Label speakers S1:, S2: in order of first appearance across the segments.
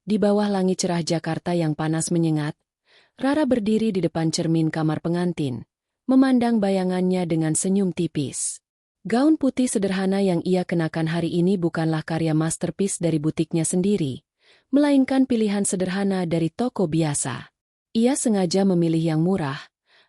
S1: Di bawah langit cerah Jakarta yang panas menyengat, Rara berdiri di depan cermin kamar pengantin, memandang bayangannya dengan senyum tipis. Gaun putih sederhana yang ia kenakan hari ini bukanlah karya masterpiece dari butiknya sendiri, melainkan pilihan sederhana dari toko biasa. Ia sengaja memilih yang murah,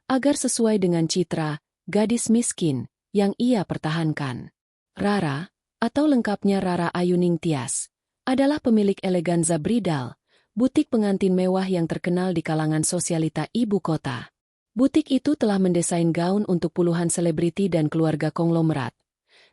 S1: agar sesuai dengan citra gadis miskin yang ia pertahankan. Rara, atau lengkapnya Rara Ayuning Tias, adalah pemilik Eleganza Bridal, butik pengantin mewah yang terkenal di kalangan sosialita ibu kota. Butik itu telah mendesain gaun untuk puluhan selebriti dan keluarga konglomerat.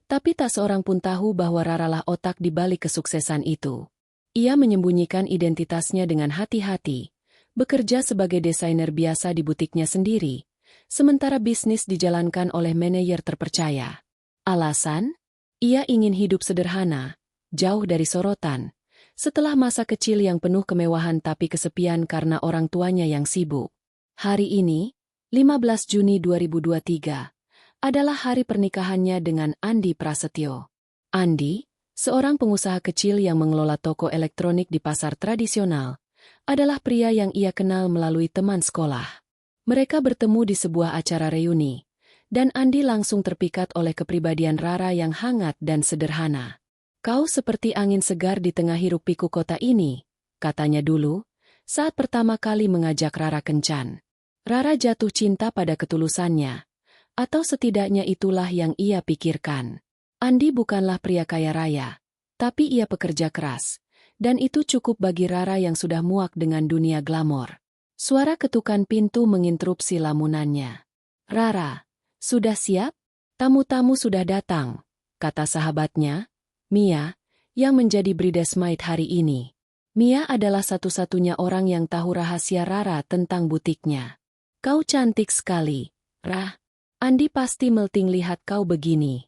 S1: Tapi tak seorang pun tahu bahwa Rara lah otak di balik kesuksesan itu. Ia menyembunyikan identitasnya dengan hati-hati, bekerja sebagai desainer biasa di butiknya sendiri, sementara bisnis dijalankan oleh manajer terpercaya. Alasan? Ia ingin hidup sederhana, jauh dari sorotan, setelah masa kecil yang penuh kemewahan tapi kesepian karena orang tuanya yang sibuk. Hari ini, 15 Juni 2023, adalah hari pernikahannya dengan Andi Prasetyo. Andi, seorang pengusaha kecil yang mengelola toko elektronik di pasar tradisional, adalah pria yang ia kenal melalui teman sekolah. Mereka bertemu di sebuah acara reuni, dan Andi langsung terpikat oleh kepribadian Rara yang hangat dan sederhana. "Kau seperti angin segar di tengah hiruk-pikuk kota ini," katanya dulu, saat pertama kali mengajak Rara kencan. Rara jatuh cinta pada ketulusannya, atau setidaknya itulah yang ia pikirkan. Andi bukanlah pria kaya raya, tapi ia pekerja keras, dan itu cukup bagi Rara yang sudah muak dengan dunia glamor. Suara ketukan pintu menginterupsi lamunannya. "Rara, sudah siap? Tamu-tamu sudah datang," kata sahabatnya, Mia, yang menjadi bridesmaid hari ini. Mia adalah satu-satunya orang yang tahu rahasia Rara tentang butiknya. "Kau cantik sekali, Ra. Andi pasti melting lihat kau begini."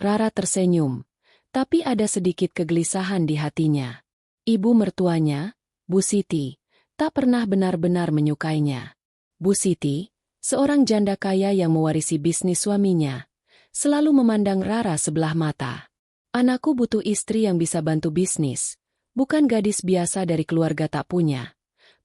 S1: Rara tersenyum, tapi ada sedikit kegelisahan di hatinya. Ibu mertuanya, Bu Siti, tak pernah benar-benar menyukainya. Bu Siti, seorang janda kaya yang mewarisi bisnis suaminya, selalu memandang Rara sebelah mata. "Anakku butuh istri yang bisa bantu bisnis, bukan gadis biasa dari keluarga tak punya,"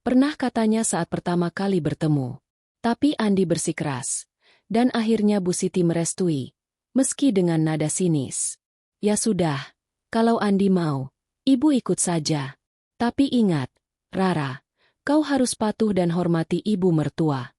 S1: pernah katanya saat pertama kali bertemu. Tapi Andi bersikeras, dan akhirnya Bu Siti merestui, meski dengan nada sinis. "Ya sudah, kalau Andi mau, ibu ikut saja. Tapi ingat, Rara, kau harus patuh dan hormati ibu mertua."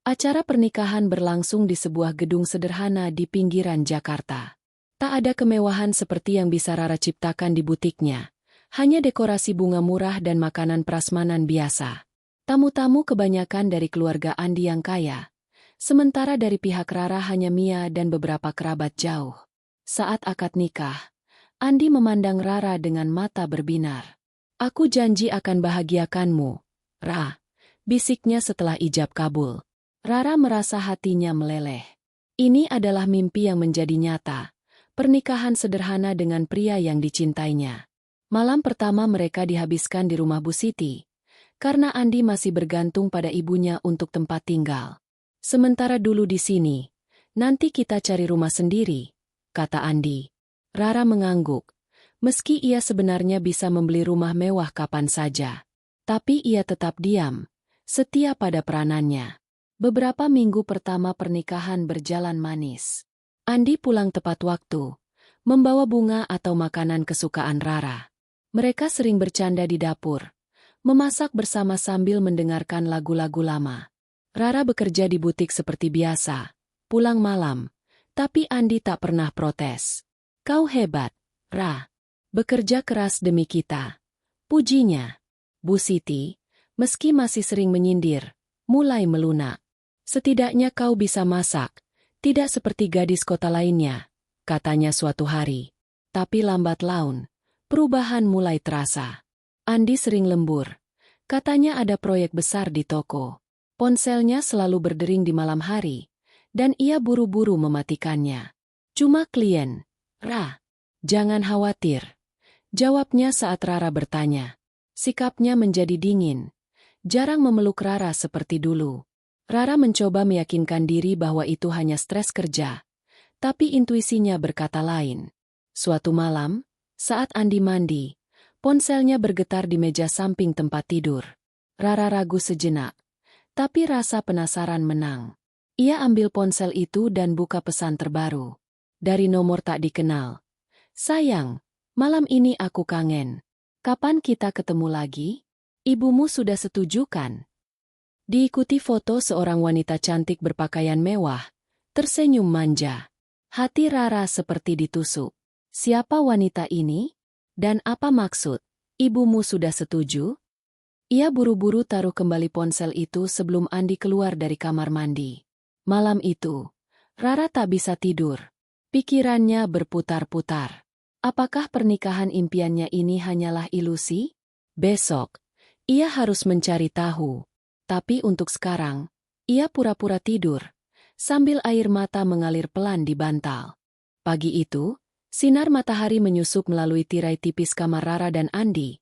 S1: Acara pernikahan berlangsung di sebuah gedung sederhana di pinggiran Jakarta. Tak ada kemewahan seperti yang bisa Rara ciptakan di butiknya, hanya dekorasi bunga murah dan makanan prasmanan biasa. Tamu-tamu kebanyakan dari keluarga Andi yang kaya, sementara dari pihak Rara hanya Mia dan beberapa kerabat jauh. Saat akad nikah, Andi memandang Rara dengan mata berbinar. "Aku janji akan bahagiakanmu, Ra," bisiknya setelah ijab kabul. Rara merasa hatinya meleleh. Ini adalah mimpi yang menjadi nyata, pernikahan sederhana dengan pria yang dicintainya. Malam pertama mereka dihabiskan di rumah Bu Siti, karena Andi masih bergantung pada ibunya untuk tempat tinggal. "Sementara dulu di sini, nanti kita cari rumah sendiri," kata Andi. Rara mengangguk, meski ia sebenarnya bisa membeli rumah mewah kapan saja. Tapi ia tetap diam, setia pada peranannya. Beberapa minggu pertama pernikahan berjalan manis. Andi pulang tepat waktu, membawa bunga atau makanan kesukaan Rara. Mereka sering bercanda di dapur, memasak bersama sambil mendengarkan lagu-lagu lama. Rara bekerja di butik seperti biasa, pulang malam, tapi Andi tak pernah protes. "Kau hebat, Ra. Bekerja keras demi kita," pujinya. Bu Siti, meski masih sering menyindir, mulai melunak. "Setidaknya kau bisa masak, tidak seperti gadis kota lainnya," katanya suatu hari. Tapi lambat laun, perubahan mulai terasa. Andi sering lembur. Katanya ada proyek besar di toko. Ponselnya selalu berdering di malam hari, dan ia buru-buru mematikannya. "Cuma klien, Ra. Jangan khawatir," jawabnya saat Rara bertanya. Sikapnya menjadi dingin, jarang memeluk Rara seperti dulu. Rara mencoba meyakinkan diri bahwa itu hanya stres kerja, tapi intuisinya berkata lain. Suatu malam, saat Andi mandi, Ponselnya bergetar di meja samping tempat tidur. Rara ragu sejenak. Tapi rasa penasaran menang. Ia ambil ponsel itu dan buka pesan terbaru. Dari nomor tak dikenal. Sayang, malam ini aku kangen. Kapan kita ketemu lagi? Ibumu sudah setuju kan? Diikuti foto seorang wanita cantik berpakaian mewah, tersenyum manja. Hati Rara seperti ditusuk. Siapa wanita ini? Dan apa maksud? Ibumu sudah setuju? Ia buru-buru taruh kembali ponsel itu sebelum Andi keluar dari kamar mandi. Malam itu, Rara tak bisa tidur. Pikirannya berputar-putar. Apakah pernikahan impiannya ini hanyalah ilusi? Besok, ia harus mencari tahu. Tapi untuk sekarang, ia pura-pura tidur, sambil air mata mengalir pelan di bantal. Pagi itu, sinar matahari menyusup melalui tirai tipis kamar Rara dan Andi,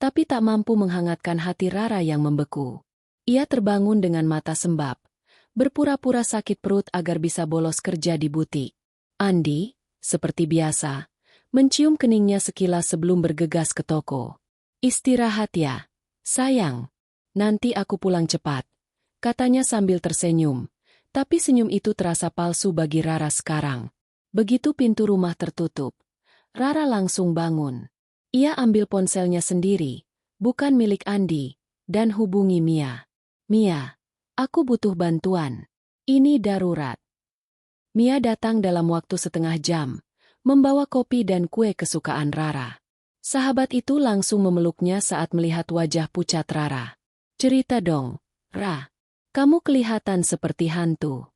S1: tapi tak mampu menghangatkan hati Rara yang membeku. Ia terbangun dengan mata sembab, berpura-pura sakit perut agar bisa bolos kerja di butik. Andi, seperti biasa, mencium keningnya sekilas sebelum bergegas ke toko. Istirahat ya, sayang. Nanti aku pulang cepat, katanya sambil tersenyum. Tapi senyum itu terasa palsu bagi Rara sekarang. Begitu pintu rumah tertutup, Rara langsung bangun. Ia ambil ponselnya sendiri, bukan milik Andi, dan hubungi Mia. Mia, aku butuh bantuan. Ini darurat. Mia datang dalam waktu setengah jam, membawa kopi dan kue kesukaan Rara. Sahabat itu langsung memeluknya saat melihat wajah pucat Rara. Cerita dong, Ra. Kamu kelihatan seperti hantu.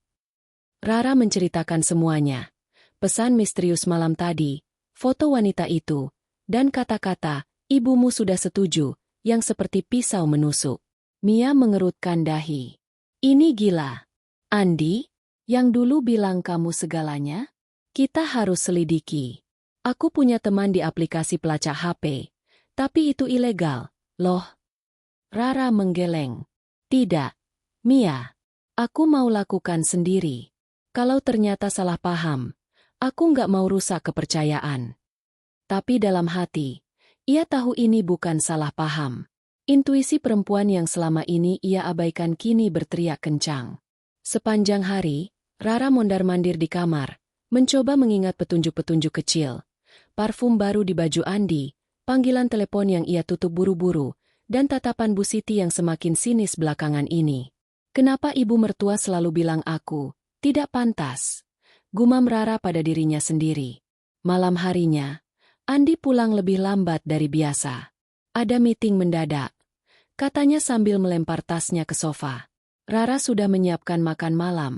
S1: Rara menceritakan semuanya. Pesan misterius malam tadi, foto wanita itu, dan kata-kata, ibumu sudah setuju, yang seperti pisau menusuk. Mia mengerutkan dahi. Ini gila. Andi, yang dulu bilang kamu segalanya? Kita harus selidiki. Aku punya teman di aplikasi pelacak HP, tapi itu ilegal, loh. Rara menggeleng. Tidak, Mia. Aku mau lakukan sendiri. Kalau ternyata salah paham, aku nggak mau rusak kepercayaan. Tapi dalam hati, ia tahu ini bukan salah paham. Intuisi perempuan yang selama ini ia abaikan kini berteriak kencang. Sepanjang hari, Rara mondar-mandir di kamar, mencoba mengingat petunjuk-petunjuk kecil. Parfum baru di baju Andi, panggilan telepon yang ia tutup buru-buru, dan tatapan Bu Siti yang semakin sinis belakangan ini. Kenapa ibu mertua selalu bilang aku tidak pantas? Gumam Rara pada dirinya sendiri. Malam harinya, Andi pulang lebih lambat dari biasa. Ada meeting mendadak, katanya sambil melempar tasnya ke sofa. Rara sudah menyiapkan makan malam,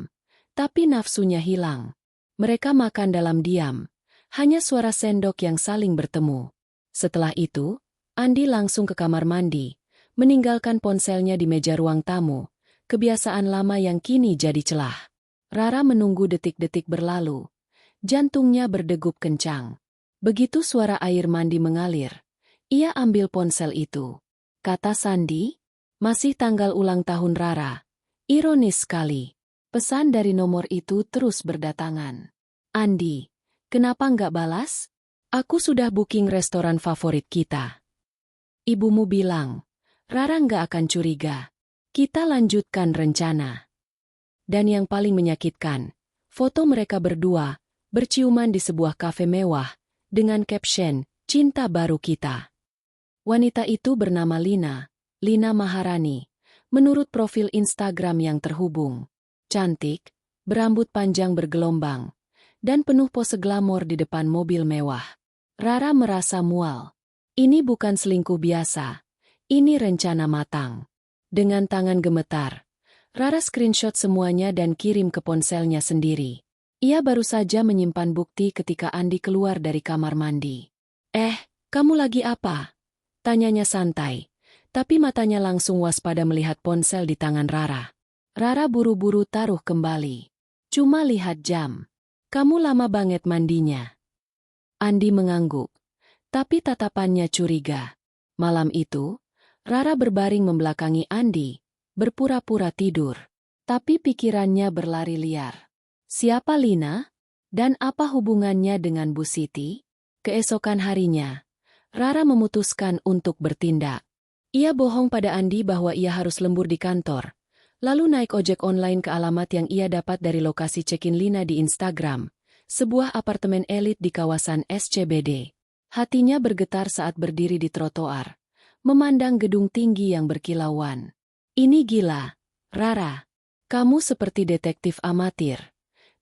S1: tapi nafsunya hilang. Mereka makan dalam diam, hanya suara sendok yang saling bertemu. Setelah itu, Andi langsung ke kamar mandi, meninggalkan ponselnya di meja ruang tamu, kebiasaan lama yang kini jadi celah. Rara menunggu detik-detik berlalu. Jantungnya berdegup kencang. Begitu suara air mandi mengalir, ia ambil ponsel itu. Kata Sandi, masih tanggal ulang tahun Rara. Ironis sekali. Pesan dari nomor itu terus berdatangan. Andi, kenapa nggak balas? Aku sudah booking restoran favorit kita. Ibumu bilang, Rara nggak akan curiga. Kita lanjutkan rencana. Dan yang paling menyakitkan, foto mereka berdua, berciuman di sebuah kafe mewah, dengan caption, cinta baru kita. Wanita itu bernama Lina Maharani, menurut profil Instagram yang terhubung. Cantik, berambut panjang bergelombang, dan penuh pose glamor di depan mobil mewah. Rara merasa mual. Ini bukan selingkuh biasa, ini rencana matang. Dengan tangan gemetar, Rara screenshot semuanya dan kirim ke ponselnya sendiri. Ia baru saja menyimpan bukti ketika Andi keluar dari kamar mandi. Kamu lagi apa? Tanyanya santai, tapi matanya langsung waspada melihat ponsel di tangan Rara. Rara buru-buru taruh kembali. Cuma lihat jam. Kamu lama banget mandinya. Andi mengangguk, tapi tatapannya curiga. Malam itu, Rara berbaring membelakangi Andi, berpura-pura tidur. Tapi pikirannya berlari liar. Siapa Lina? Dan apa hubungannya dengan Bu Siti? Keesokan harinya, Rara memutuskan untuk bertindak. Ia bohong pada Andi bahwa ia harus lembur di kantor, lalu naik ojek online ke alamat yang ia dapat dari lokasi check-in Lina di Instagram, sebuah apartemen elit di kawasan SCBD. Hatinya bergetar saat berdiri di trotoar, memandang gedung tinggi yang berkilauan. Ini gila, Rara. Kamu seperti detektif amatir,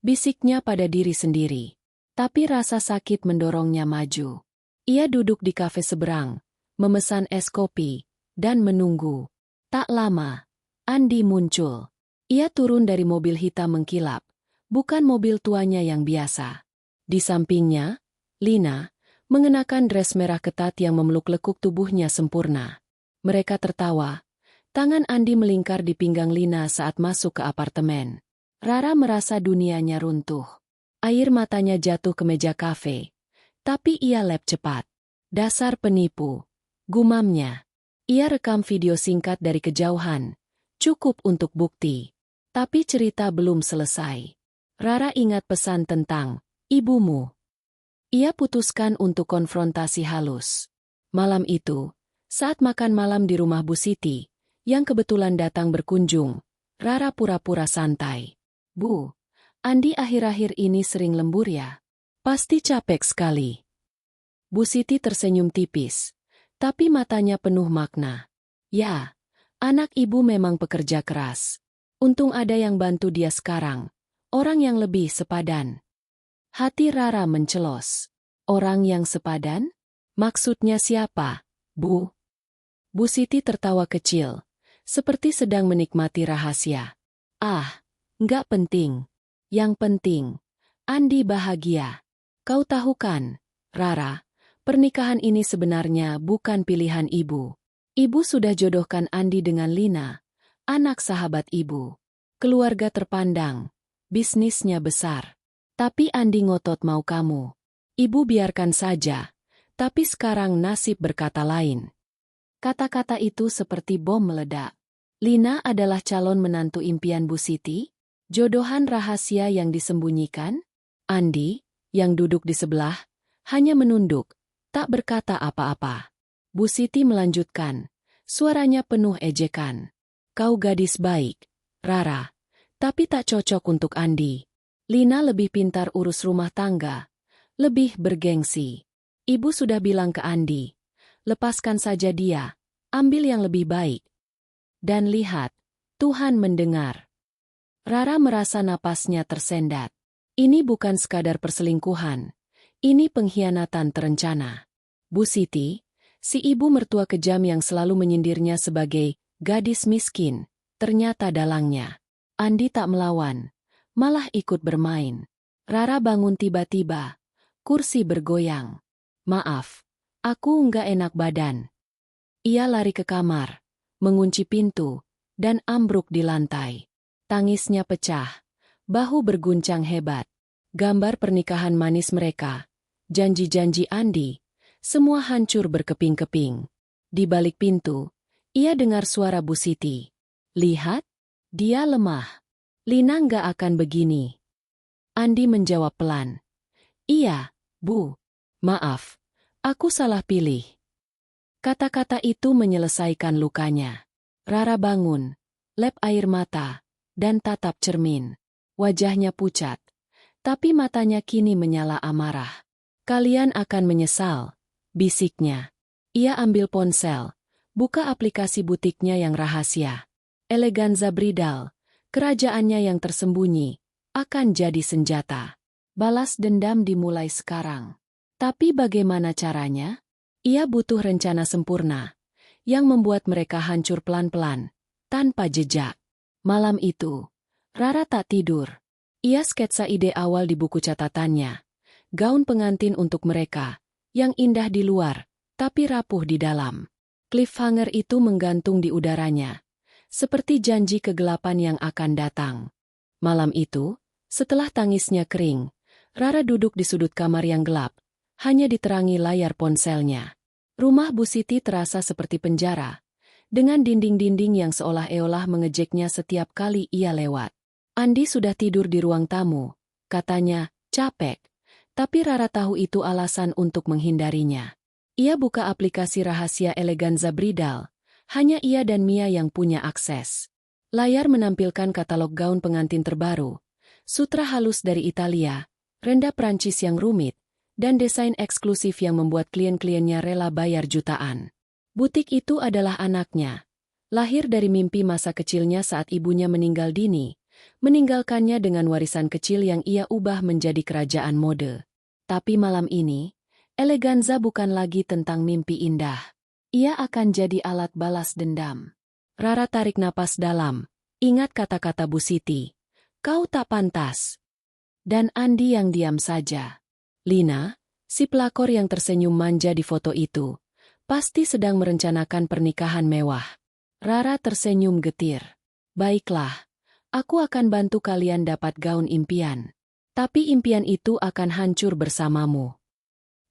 S1: bisiknya pada diri sendiri. Tapi rasa sakit mendorongnya maju. Ia duduk di kafe seberang, memesan es kopi, dan menunggu. Tak lama, Andi muncul. Ia turun dari mobil hitam mengkilap, bukan mobil tuanya yang biasa. Di sampingnya, Lina, mengenakan dres merah ketat yang memeluk lekuk tubuhnya sempurna. Mereka tertawa. Tangan Andi melingkar di pinggang Lina saat masuk ke apartemen. Rara merasa dunianya runtuh. Air matanya jatuh ke meja kafe. Tapi ia lep cepat. Dasar penipu. Gumamnya. Ia rekam video singkat dari kejauhan. Cukup untuk bukti. Tapi cerita belum selesai. Rara ingat pesan tentang ibumu. Ia putuskan untuk konfrontasi halus. Malam itu, saat makan malam di rumah Bu Siti, yang kebetulan datang berkunjung, Rara pura-pura santai. Bu, Andi akhir-akhir ini sering lembur ya? Pasti capek sekali. Bu Siti tersenyum tipis, tapi matanya penuh makna. Ya, anak ibu memang pekerja keras. Untung ada yang bantu dia sekarang, orang yang lebih sepadan. Hati Rara mencelos. Orang yang sepadan? Maksudnya siapa, Bu? Bu Siti tertawa kecil, seperti sedang menikmati rahasia. Ah, nggak penting. Yang penting, Andi bahagia. Kau tahu kan, Rara, pernikahan ini sebenarnya bukan pilihan ibu. Ibu sudah jodohkan Andi dengan Lina, anak sahabat ibu. Keluarga terpandang, bisnisnya besar. Tapi Andi ngotot mau kamu. Ibu biarkan saja, tapi sekarang nasib berkata lain. Kata-kata itu seperti bom meledak. Lina adalah calon menantu impian Bu Siti? Jodohan rahasia yang disembunyikan? Andi, yang duduk di sebelah, hanya menunduk, tak berkata apa-apa. Bu Siti melanjutkan, suaranya penuh ejekan. Kau gadis baik, Rara, tapi tak cocok untuk Andi. Lina lebih pintar urus rumah tangga, lebih bergengsi. Ibu sudah bilang ke Andi, lepaskan saja dia, ambil yang lebih baik. Dan lihat, Tuhan mendengar. Rara merasa napasnya tersendat. Ini bukan sekadar perselingkuhan, ini pengkhianatan terencana. Bu Siti, si ibu mertua kejam yang selalu menyindirnya sebagai gadis miskin, ternyata dalangnya. Andi tak melawan, malah ikut bermain. Rara bangun tiba-tiba, kursi bergoyang. Maaf, aku nggak enak badan. Ia lari ke kamar, mengunci pintu, dan ambruk di lantai. Tangisnya pecah, bahu berguncang hebat. Gambar pernikahan manis mereka, janji-janji Andi, semua hancur berkeping-keping. Di balik pintu, ia dengar suara Bu Siti. Lihat, dia lemah. Lina nggak akan begini. Andi menjawab pelan. Iya, Bu. Maaf, aku salah pilih. Kata-kata itu menyelesaikan lukanya. Rara bangun, lep air mata, dan tatap cermin. Wajahnya pucat, tapi matanya kini menyala amarah. Kalian akan menyesal, bisiknya. Ia ambil ponsel, buka aplikasi butiknya yang rahasia. Eleganza Bridal, kerajaannya yang tersembunyi, akan jadi senjata. Balas dendam dimulai sekarang. Tapi bagaimana caranya? Ia butuh rencana sempurna, yang membuat mereka hancur pelan-pelan, tanpa jejak. Malam itu, Rara tak tidur. Ia sketsa ide awal di buku catatannya. Gaun pengantin untuk mereka, yang indah di luar, tapi rapuh di dalam. Cliffhanger itu menggantung di udaranya, seperti janji kegelapan yang akan datang. Malam itu, setelah tangisnya kering, Rara duduk di sudut kamar yang gelap, hanya diterangi layar ponselnya. Rumah Bu Siti terasa seperti penjara, dengan dinding-dinding yang seolah-olah mengejeknya setiap kali ia lewat. Andi sudah tidur di ruang tamu, katanya, capek. Tapi Rara tahu itu alasan untuk menghindarinya. Ia buka aplikasi rahasia Eleganza Bridal. Hanya ia dan Mia yang punya akses. Layar menampilkan katalog gaun pengantin terbaru, sutra halus dari Italia, rendah Prancis yang rumit, dan desain eksklusif yang membuat klien-kliennya rela bayar jutaan. Butik itu adalah anaknya. Lahir dari mimpi masa kecilnya saat ibunya meninggal dini, meninggalkannya dengan warisan kecil yang ia ubah menjadi kerajaan mode. Tapi malam ini, Eleganza bukan lagi tentang mimpi indah. Ia akan jadi alat balas dendam. Rara tarik napas dalam. Ingat kata-kata Bu Siti. Kau tak pantas. Dan Andi yang diam saja. Lina, si pelakor yang tersenyum manja di foto itu, pasti sedang merencanakan pernikahan mewah. Rara tersenyum getir. Baiklah, aku akan bantu kalian dapat gaun impian. Tapi impian itu akan hancur bersamamu.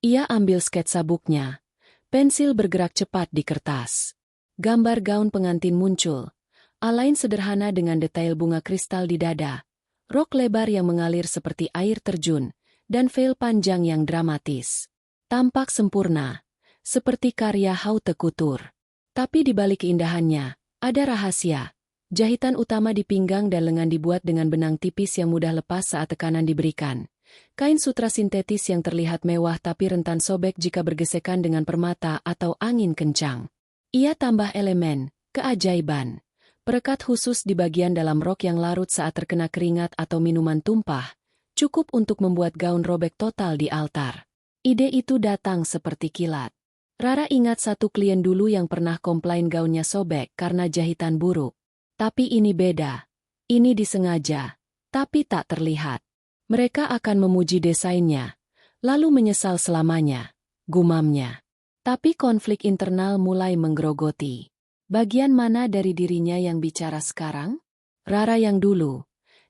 S1: Ia ambil sketsa booknya. Pensil bergerak cepat di kertas. Gambar gaun pengantin muncul. Alain sederhana dengan detail bunga kristal di dada. Rok lebar yang mengalir seperti air terjun. Dan veil panjang yang dramatis. Tampak sempurna. Seperti karya haute couture. Tapi di balik keindahannya, ada rahasia. Jahitan utama di pinggang dan lengan dibuat dengan benang tipis yang mudah lepas saat tekanan diberikan. Kain sutra sintetis yang terlihat mewah tapi rentan sobek jika bergesekan dengan permata atau angin kencang. Ia tambah elemen, keajaiban. Perekat khusus di bagian dalam rok yang larut saat terkena keringat atau minuman tumpah, cukup untuk membuat gaun robek total di altar. Ide itu datang seperti kilat. Rara ingat satu klien dulu yang pernah komplain gaunnya sobek karena jahitan buruk. Tapi ini beda. Ini disengaja, tapi tak terlihat. Mereka akan memuji desainnya, lalu menyesal selamanya, gumamnya. Tapi konflik internal mulai menggerogoti. Bagian mana dari dirinya yang bicara sekarang? Rara yang dulu,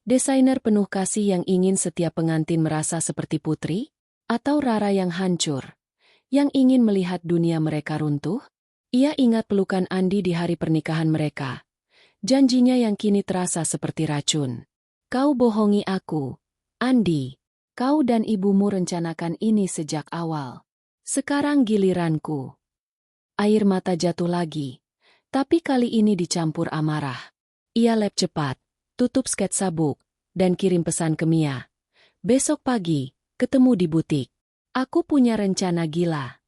S1: desainer penuh kasih yang ingin setiap pengantin merasa seperti putri? Atau Rara yang hancur, yang ingin melihat dunia mereka runtuh? Ia ingat pelukan Andi di hari pernikahan mereka. Janjinya yang kini terasa seperti racun. Kau bohongi aku, Andi. Kau dan ibumu rencanakan ini sejak awal. Sekarang giliranku. Air mata jatuh lagi. Tapi kali ini dicampur amarah. Ia lap cepat, tutup sketsa book, dan kirim pesan ke Mia. Besok pagi, ketemu di butik. Aku punya rencana gila.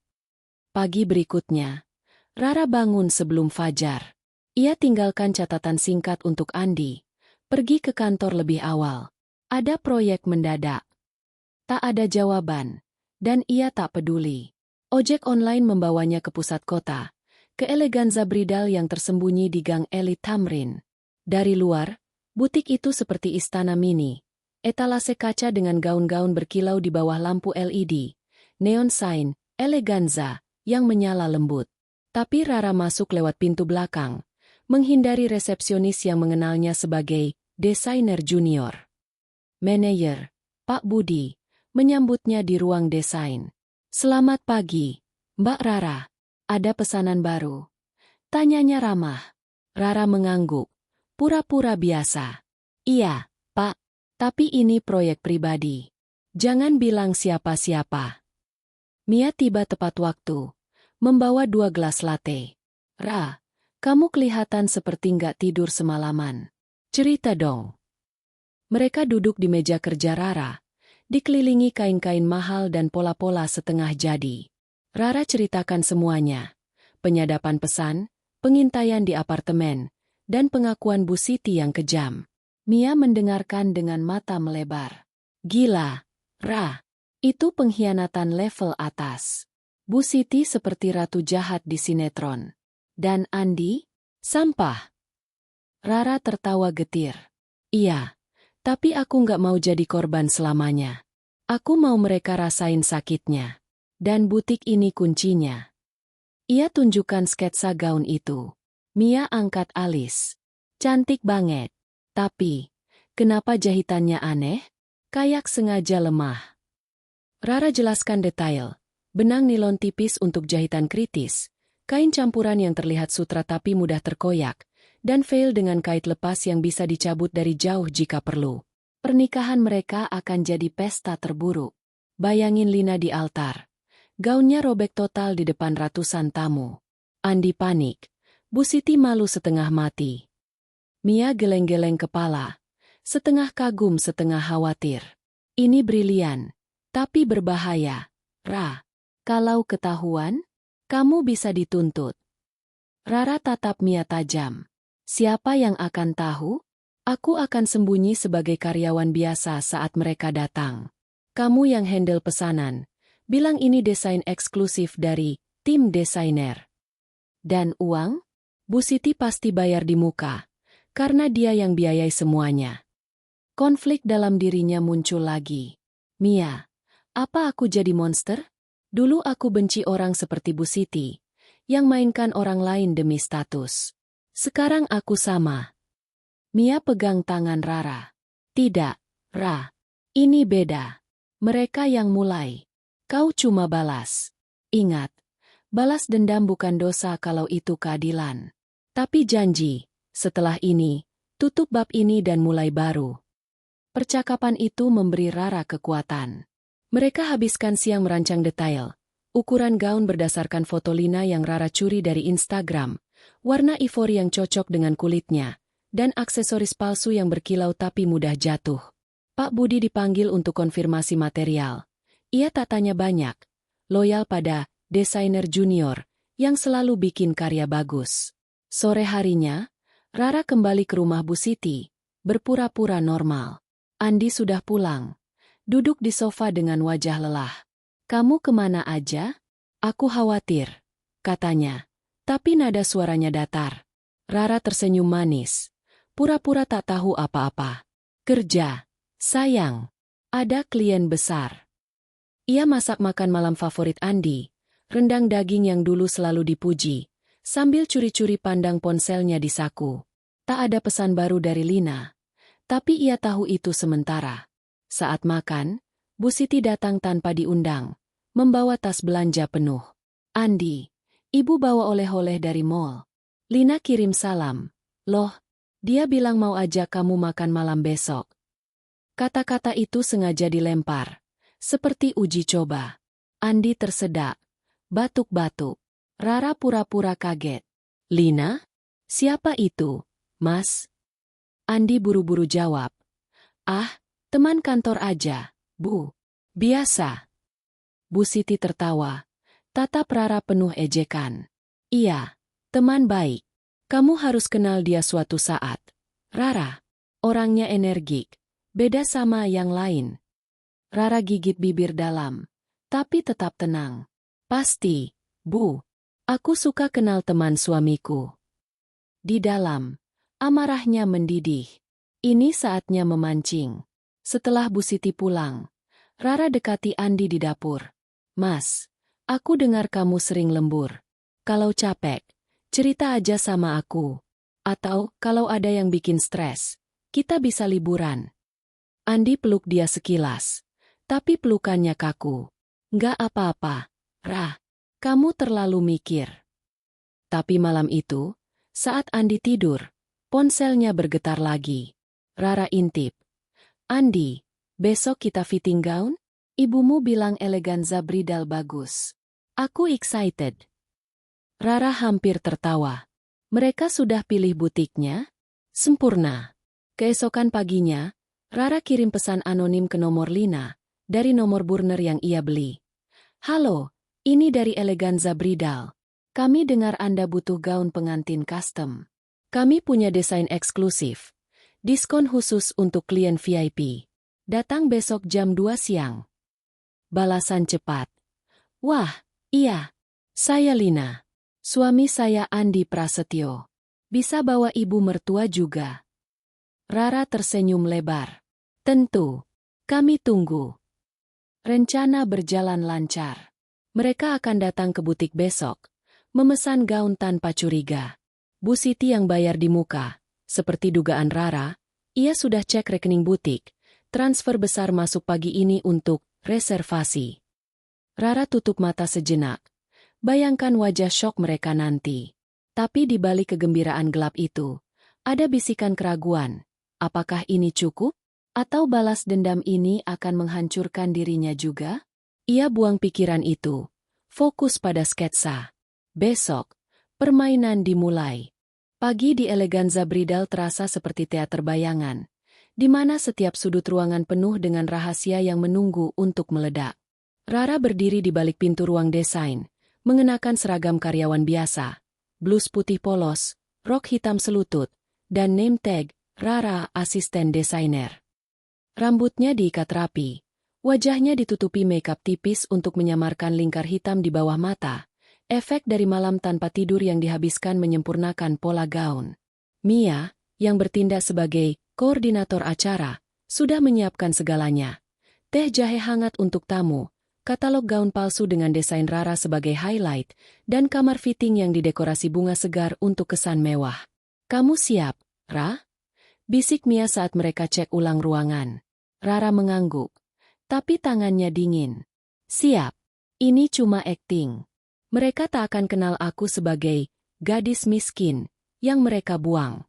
S1: Pagi berikutnya, Rara bangun sebelum fajar. Ia tinggalkan catatan singkat untuk Andi. Pergi ke kantor lebih awal. Ada proyek mendadak. Tak ada jawaban. Dan ia tak peduli. Ojek online membawanya ke pusat kota. Ke Eleganza Bridal yang tersembunyi di Gang Elit Tamrin. Dari luar, butik itu seperti istana mini. Etalase kaca dengan gaun-gaun berkilau di bawah lampu LED. Neon sign, Eleganza, yang menyala lembut. Tapi Rara masuk lewat pintu belakang. Menghindari resepsionis yang mengenalnya sebagai desainer junior. Manajer, Pak Budi, menyambutnya di ruang desain. Selamat pagi, Mbak Rara. Ada pesanan baru? Tanyanya ramah. Rara mengangguk. Pura-pura biasa. Iya, Pak. Tapi ini proyek pribadi. Jangan bilang siapa-siapa. Mia tiba tepat waktu. Membawa 2 gelas latte. Ra, kamu kelihatan seperti nggak tidur semalaman. Cerita dong. Mereka duduk di meja kerja Rara, dikelilingi kain-kain mahal dan pola-pola setengah jadi. Rara ceritakan semuanya. Penyadapan pesan, pengintaian di apartemen, dan pengakuan Bu Siti yang kejam. Mia mendengarkan dengan mata melebar. Gila, Ra. Itu pengkhianatan level atas. Bu Siti seperti ratu jahat di sinetron. Dan Andi? Sampah. Rara tertawa getir. Iya. Tapi aku nggak mau jadi korban selamanya. Aku mau mereka rasain sakitnya. Dan butik ini kuncinya. Ia tunjukkan sketsa gaun itu. Mia angkat alis. Cantik banget. Tapi, kenapa jahitannya aneh? Kayak sengaja lemah. Rara jelaskan detail. Benang nilon tipis untuk jahitan kritis. Kain campuran yang terlihat sutra tapi mudah terkoyak. Dan veil dengan kait lepas yang bisa dicabut dari jauh jika perlu. Pernikahan mereka akan jadi pesta terburuk. Bayangin Lina di altar. Gaunnya robek total di depan ratusan tamu. Andi panik. Bu Siti malu setengah mati. Mia geleng-geleng kepala. Setengah kagum setengah khawatir. Ini brilian. Tapi berbahaya. Ra. Kalau ketahuan, kamu bisa dituntut. Rara tatap Mia tajam. Siapa yang akan tahu? Aku akan sembunyi sebagai karyawan biasa saat mereka datang. Kamu yang handle pesanan, bilang ini desain eksklusif dari tim desainer. Dan uang? Bu Siti pasti bayar di muka, karena dia yang biayai semuanya. Konflik dalam dirinya muncul lagi. Mia, apa aku jadi monster? Dulu aku benci orang seperti Bu Siti, yang mainkan orang lain demi status. Sekarang aku sama. Mia pegang tangan Rara. Tidak, Ra. Ini beda. Mereka yang mulai. Kau cuma balas. Ingat, balas dendam bukan dosa kalau itu keadilan. Tapi janji, setelah ini, tutup bab ini dan mulai baru. Percakapan itu memberi Rara kekuatan. Mereka habiskan siang merancang detail. Ukuran gaun berdasarkan foto Lina yang Rara curi dari Instagram. Warna ivory yang cocok dengan kulitnya. Dan aksesoris palsu yang berkilau tapi mudah jatuh. Pak Budi dipanggil untuk konfirmasi material. Ia tak tanya banyak. Loyal pada desainer junior yang selalu bikin karya bagus. Sore harinya, Rara kembali ke rumah Bu Siti, berpura-pura normal. Andi sudah pulang. Duduk di sofa dengan wajah lelah. Kamu kemana aja? Aku khawatir, katanya. Tapi nada suaranya datar. Rara tersenyum manis. Pura-pura tak tahu apa-apa. Kerja. Sayang. Ada klien besar. Ia masak makan malam favorit Andi. Rendang daging yang dulu selalu dipuji. Sambil curi-curi pandang ponselnya di saku. Tak ada pesan baru dari Lina. Tapi ia tahu itu sementara. Saat makan, Bu Siti datang tanpa diundang. Membawa tas belanja penuh. Andi, ibu bawa oleh-oleh dari mall. Lina kirim salam. Loh, dia bilang mau ajak kamu makan malam besok. Kata-kata itu sengaja dilempar. Seperti uji coba. Andi tersedak. Batuk-batuk. Rara pura-pura kaget. Lina? Siapa itu, Mas? Andi buru-buru jawab. Ah, teman kantor aja, Bu. Biasa. Bu Siti tertawa. Tatap Rara penuh ejekan. Iya, teman baik. Kamu harus kenal dia suatu saat. Rara. Orangnya energik. Beda sama yang lain. Rara gigit bibir dalam. Tapi tetap tenang. Pasti, Bu. Aku suka kenal teman suamiku. Di dalam. Amarahnya mendidih. Ini saatnya memancing. Setelah Bu Siti pulang, Rara dekati Andi di dapur. Mas, aku dengar kamu sering lembur. Kalau capek, cerita aja sama aku. Atau, kalau ada yang bikin stres, kita bisa liburan. Andi peluk dia sekilas. Tapi pelukannya kaku. Nggak apa-apa, Ra. Kamu terlalu mikir. Tapi malam itu, saat Andi tidur, ponselnya bergetar lagi. Rara intip. Andi, besok kita fitting gown? Ibumu bilang eleganza bridal bagus. Aku excited. Rara hampir tertawa. Mereka sudah pilih butiknya? Sempurna. Keesokan paginya, Rara kirim pesan anonim ke nomor Lina, dari nomor burner yang ia beli. Halo, ini dari Eleganza Bridal. Kami dengar Anda butuh gaun pengantin custom. Kami punya desain eksklusif. Diskon khusus untuk klien VIP. Datang besok jam 2 siang. Balasan cepat. Wah, iya. Saya Lina. Suami saya Andi Prasetyo. Bisa bawa ibu mertua juga. Rara tersenyum lebar. Tentu. Kami tunggu. Rencana berjalan lancar. Mereka akan datang ke butik besok. Memesan gaun tanpa curiga. Bu Siti yang bayar di muka. Seperti dugaan Rara, ia sudah cek rekening butik. Transfer besar masuk pagi ini untuk reservasi. Rara tutup mata sejenak. Bayangkan wajah syok mereka nanti. Tapi di balik kegembiraan gelap itu, ada bisikan keraguan. Apakah ini cukup? Atau balas dendam ini akan menghancurkan dirinya juga? Ia buang pikiran itu. fokus pada sketsa. Besok, permainan dimulai. Pagi di Eleganza Bridal terasa seperti teater bayangan, di mana setiap sudut ruangan penuh dengan rahasia yang menunggu untuk meledak. Rara berdiri di balik pintu ruang desain, mengenakan seragam karyawan biasa, blus putih polos, rok hitam selutut, dan name tag, Rara, asisten desainer. Rambutnya diikat rapi, wajahnya ditutupi makeup tipis untuk menyamarkan lingkar hitam di bawah mata, efek dari malam tanpa tidur yang dihabiskan menyempurnakan pola gaun. Mia, yang bertindak sebagai koordinator acara, sudah menyiapkan segalanya. Teh jahe hangat untuk tamu, katalog gaun palsu dengan desain Rara sebagai highlight, dan kamar fitting yang didekorasi bunga segar untuk kesan mewah. "Kamu siap, Ra?" bisik Mia saat mereka cek ulang ruangan. Rara mengangguk, tapi tangannya dingin. "Siap. Ini cuma akting. Mereka tak akan kenal aku sebagai gadis miskin yang mereka buang."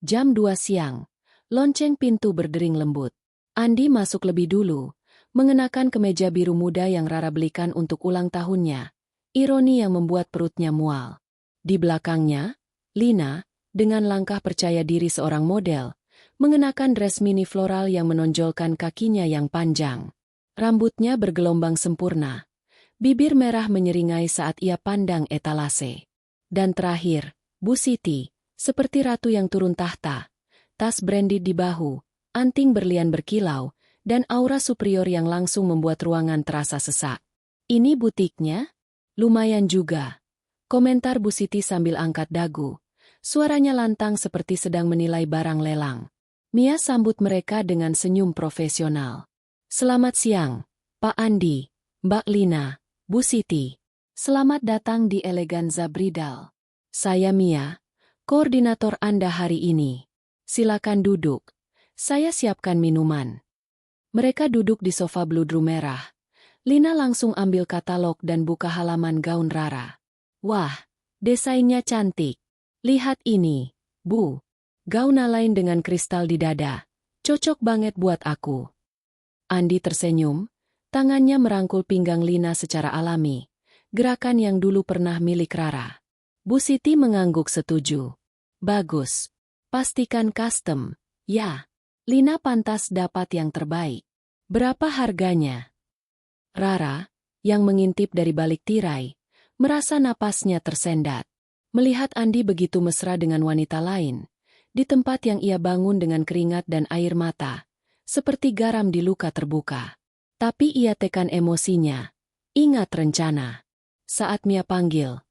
S1: Jam 2 siang, lonceng pintu berdering lembut. Andi masuk lebih dulu, mengenakan kemeja biru muda yang Rara belikan untuk ulang tahunnya. Ironi yang membuat perutnya mual. Di belakangnya, Lina, dengan langkah percaya diri seorang model, mengenakan dress mini floral yang menonjolkan kakinya yang panjang. Rambutnya bergelombang sempurna. Bibir merah menyeringai saat ia pandang etalase. Dan terakhir, Bu Siti, seperti ratu yang turun tahta. Tas branded di bahu, anting berlian berkilau, dan aura superior yang langsung membuat ruangan terasa sesak. "Ini butiknya? Lumayan juga," komentar Bu Siti sambil angkat dagu. Suaranya lantang seperti sedang menilai barang lelang. Mia sambut mereka dengan senyum profesional. "Selamat siang, Pak Andi, Mbak Lina, Bu Siti. Selamat datang di Eleganza Bridal. Saya Mia, koordinator Anda hari ini. Silakan duduk. Saya siapkan minuman." Mereka duduk di sofa bludru merah. Lina langsung ambil katalog dan buka halaman gaun Rara. "Wah, desainnya cantik. Lihat ini, Bu. Gaun lain dengan kristal di dada. Cocok banget buat aku." Andi tersenyum, tangannya merangkul pinggang Lina secara alami. Gerakan yang dulu pernah milik Rara. Bu Siti mengangguk setuju. "Bagus. Pastikan custom, ya. Lina pantas dapat yang terbaik. Berapa harganya?" Rara, yang mengintip dari balik tirai, merasa napasnya tersendat. Melihat Andi begitu mesra dengan wanita lain, di tempat yang ia bangun dengan keringat dan air mata, seperti garam di luka terbuka. Tapi ia tekan emosinya. Ingat rencana. Saat Mia panggil,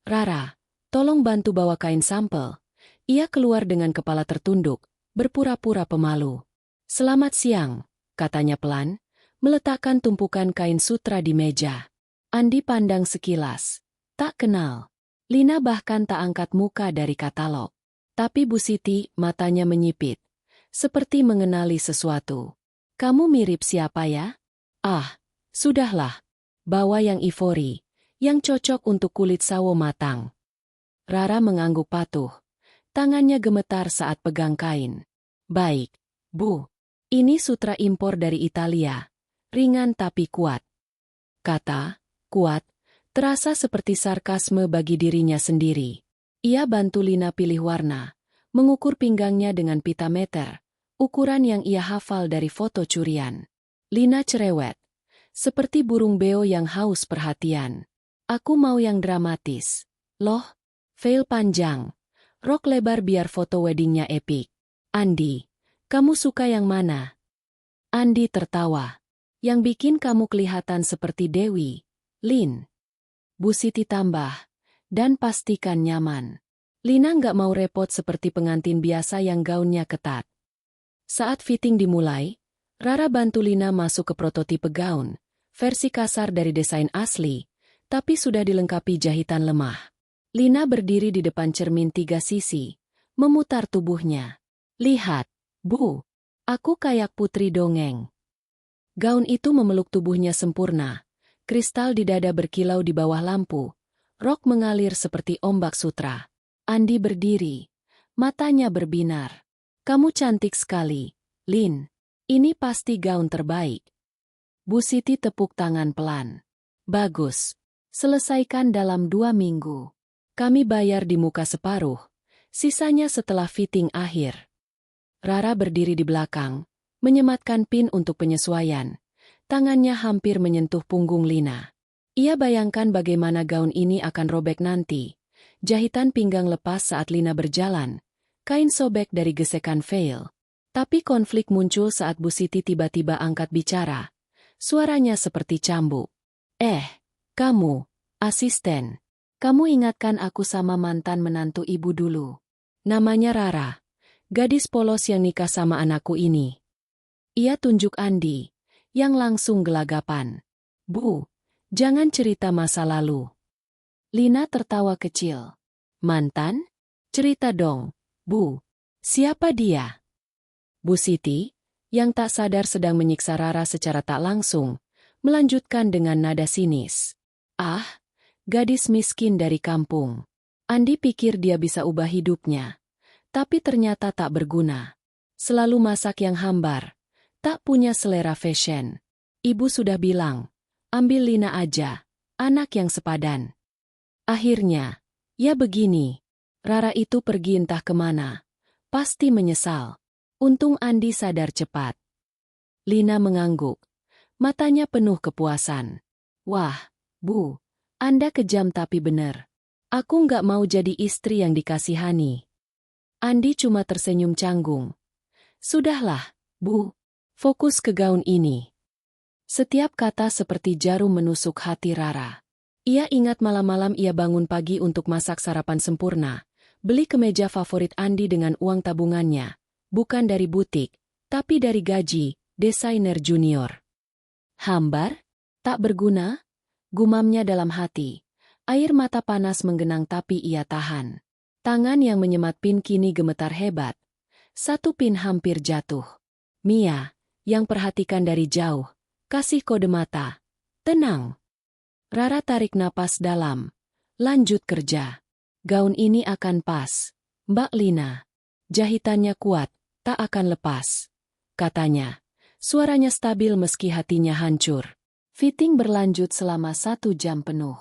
S1: "Rara, tolong bantu bawa kain sampel." Ia keluar dengan kepala tertunduk, berpura-pura pemalu. "Selamat siang," katanya pelan, meletakkan tumpukan kain sutra di meja. Andi pandang sekilas. Tak kenal. Lina bahkan tak angkat muka dari katalog. Tapi Bu Siti, matanya menyipit. Seperti mengenali sesuatu. "Kamu mirip siapa ya?" "Ah, sudahlah. Bawa yang ivory, yang cocok untuk kulit sawo matang." Rara mengangguk patuh. Tangannya gemetar saat pegang kain. "Baik, Bu. Ini sutra impor dari Italia. Ringan tapi kuat." Kata "kuat" terasa seperti sarkasme bagi dirinya sendiri. Ia bantu Lina pilih warna, mengukur pinggangnya dengan pita meter, ukuran yang ia hafal dari foto curian. Lina cerewet, seperti burung beo yang haus perhatian. "Aku mau yang dramatis. Loh, veil panjang, rok lebar biar foto weddingnya epik." "Andi, kamu suka yang mana?" Andi tertawa. "Yang bikin kamu kelihatan seperti Dewi, Lin." Bu Siti tambah, "Dan pastikan nyaman." Lina nggak mau repot seperti pengantin biasa yang gaunnya ketat. Saat fitting dimulai, Rara bantu Lina masuk ke prototipe gaun, versi kasar dari desain asli, tapi sudah dilengkapi jahitan lemah. Lina berdiri di depan cermin 3 sisi, memutar tubuhnya. "Lihat, Bu, aku kayak putri dongeng." Gaun itu memeluk tubuhnya sempurna. Kristal di dada berkilau di bawah lampu. Rok mengalir seperti ombak sutra. Andi berdiri. Matanya berbinar. "Kamu cantik sekali, Lin. Ini pasti gaun terbaik." Bu Siti tepuk tangan pelan. "Bagus. Selesaikan dalam 2 minggu. Kami bayar di muka separuh, sisanya setelah fitting akhir. Rara berdiri di belakang, menyematkan pin untuk penyesuaian. Tangannya hampir menyentuh punggung Lina. Ia bayangkan bagaimana gaun ini akan robek nanti. Jahitan pinggang lepas saat Lina berjalan. Kain sobek dari gesekan veil. Tapi konflik muncul saat Bu Siti tiba-tiba angkat bicara. Suaranya seperti cambuk. Kamu, asisten. Kamu ingatkan aku sama mantan menantu ibu dulu. Namanya Rara. Gadis polos yang nikah sama anakku ini. Ia tunjuk Andi, yang langsung gelagapan. Bu, jangan cerita masa lalu. Lina tertawa kecil. Mantan? Cerita dong, Bu. Siapa dia? Bu Siti, yang tak sadar sedang menyiksa Rara secara tak langsung, melanjutkan dengan nada sinis. Gadis miskin dari kampung. Andi pikir dia bisa ubah hidupnya. Tapi ternyata tak berguna. Selalu masak yang hambar. Tak punya selera fashion. Ibu sudah bilang, ambil Lina aja, anak yang sepadan. Akhirnya, ya begini. Rara itu pergi entah kemana. Pasti menyesal. Untung Andi sadar cepat. Lina mengangguk. Matanya penuh kepuasan. Wah, Bu. Anda kejam tapi benar. Aku nggak mau jadi istri yang dikasihani. Andi cuma tersenyum canggung. Sudahlah, Bu. Fokus ke gaun ini. Setiap kata seperti jarum menusuk hati Rara. Ia ingat malam-malam ia bangun pagi untuk masak sarapan sempurna. Beli kemeja favorit Andi dengan uang tabungannya. Bukan dari butik, tapi dari gaji, desainer junior. Hambar? Tak berguna? Gumamnya dalam hati. Air mata panas menggenang tapi ia tahan. Tangan yang menyemat pin kini gemetar hebat. Satu pin hampir jatuh. Mia, yang perhatikan dari jauh, kasih kode mata. Tenang. Rara tarik napas dalam. Lanjut kerja. Gaun ini akan pas. Mbak Lina. Jahitannya kuat, tak akan lepas. Katanya. Suaranya stabil meski hatinya hancur. Fitting berlanjut selama 1 jam penuh.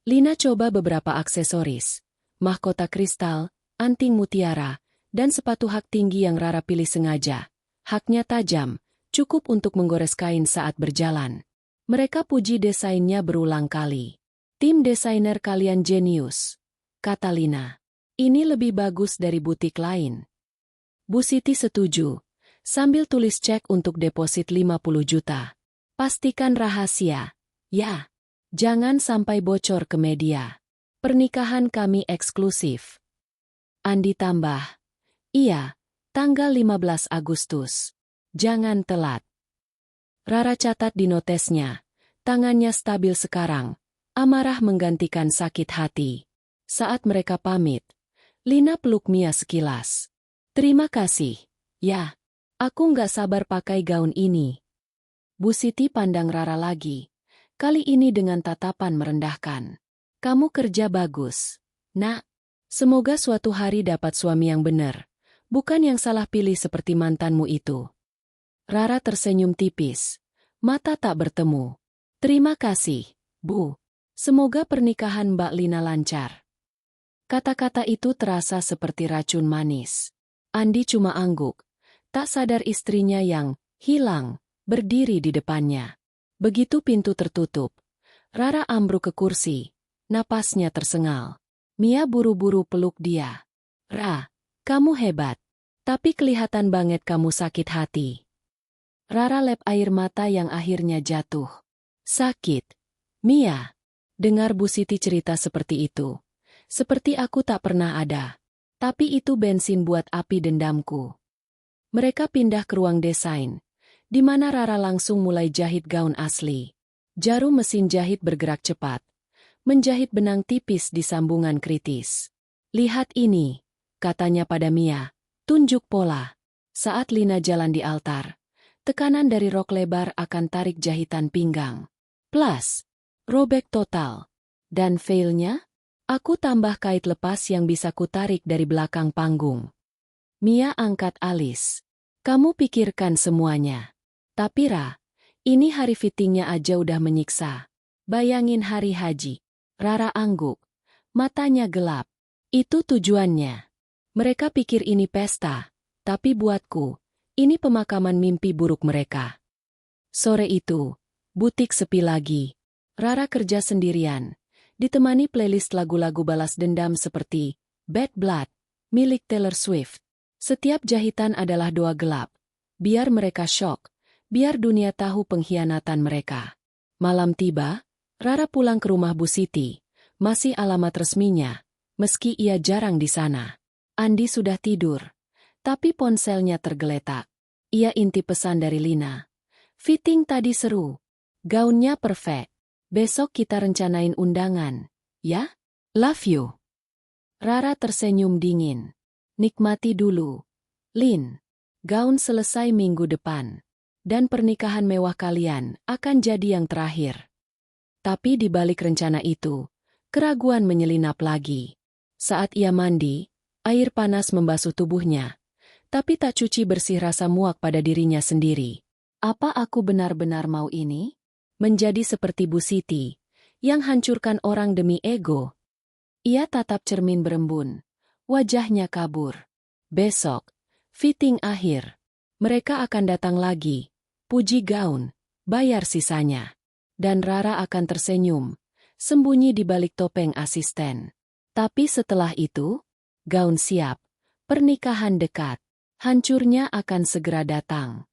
S1: Lina coba beberapa aksesoris. Mahkota kristal, anting mutiara, dan sepatu hak tinggi yang Rara pilih sengaja. Haknya tajam, cukup untuk menggores kain saat berjalan. Mereka puji desainnya berulang kali. Tim desainer kalian jenius, kata Lina. Ini lebih bagus dari butik lain. Bu Siti setuju, sambil tulis cek untuk deposit 50 juta. Pastikan rahasia. Ya, jangan sampai bocor ke media. Pernikahan kami eksklusif. Andi tambah. Iya, tanggal 15 Agustus. Jangan telat. Rara catat di notesnya. Tangannya stabil sekarang. Amarah menggantikan sakit hati. Saat mereka pamit, Lina peluk Mia sekilas. Terima kasih. Ya, aku nggak sabar pakai gaun ini. Bu Siti pandang Rara lagi. Kali ini dengan tatapan merendahkan. Kamu kerja bagus. Nak, semoga suatu hari dapat suami yang benar. Bukan yang salah pilih seperti mantanmu itu. Rara tersenyum tipis. Mata tak bertemu. Terima kasih, Bu. Semoga pernikahan Mbak Lina lancar. Kata-kata itu terasa seperti racun manis. Andi cuma angguk. Tak sadar istrinya yang hilang. Berdiri di depannya. Begitu pintu tertutup, Rara ambruk ke kursi. Napasnya tersengal. Mia buru-buru peluk dia. Ra, kamu hebat. Tapi kelihatan banget kamu sakit hati. Rara lep air mata yang akhirnya jatuh. Sakit. Mia. Dengar Bu Siti cerita seperti itu. Seperti aku tak pernah ada. Tapi itu bensin buat api dendamku. Mereka pindah ke ruang desain. Di mana Rara langsung mulai jahit gaun asli. Jarum mesin jahit bergerak cepat. Menjahit benang tipis di sambungan kritis. Lihat ini, katanya pada Mia. Tunjuk pola. Saat Lina jalan di altar, tekanan dari rok lebar akan tarik jahitan pinggang. Plus, robek total. Dan veilnya? Aku tambah kait lepas yang bisa kutarik dari belakang panggung. Mia angkat alis. Kamu pikirkan semuanya. Tapi Ra, ini hari fittingnya aja udah menyiksa. Bayangin hari haji. Rara angguk. Matanya gelap. Itu tujuannya. Mereka pikir ini pesta, tapi buatku, ini pemakaman mimpi buruk mereka. Sore itu, butik sepi lagi. Rara kerja sendirian, ditemani playlist lagu-lagu balas dendam seperti Bad Blood, milik Taylor Swift. Setiap jahitan adalah doa gelap. Biar mereka syok, biar dunia tahu pengkhianatan mereka. Malam tiba, Rara pulang ke rumah Bu Siti, masih alamat resminya, meski ia jarang di sana. Andi sudah tidur, tapi ponselnya tergeletak. Ia intip pesan dari Lina. Fitting tadi seru. Gaunnya perfect. Besok kita rencanain undangan, ya? Love you. Rara tersenyum dingin. Nikmati dulu. Lin, gaun selesai minggu depan. Dan pernikahan mewah kalian akan jadi yang terakhir. Tapi di balik rencana itu, keraguan menyelinap lagi. Saat ia mandi, air panas membasuh tubuhnya. Tapi tak cuci bersih rasa muak pada dirinya sendiri. Apa aku benar-benar mau ini? Menjadi seperti Bu Siti, yang hancurkan orang demi ego. Ia tatap cermin berembun. Wajahnya kabur. Besok, fitting akhir. Mereka akan datang lagi. Puji gaun, bayar sisanya. Dan Rara akan tersenyum, sembunyi di balik topeng asisten. Tapi setelah itu, gaun siap, pernikahan dekat. Hancurnya akan segera datang.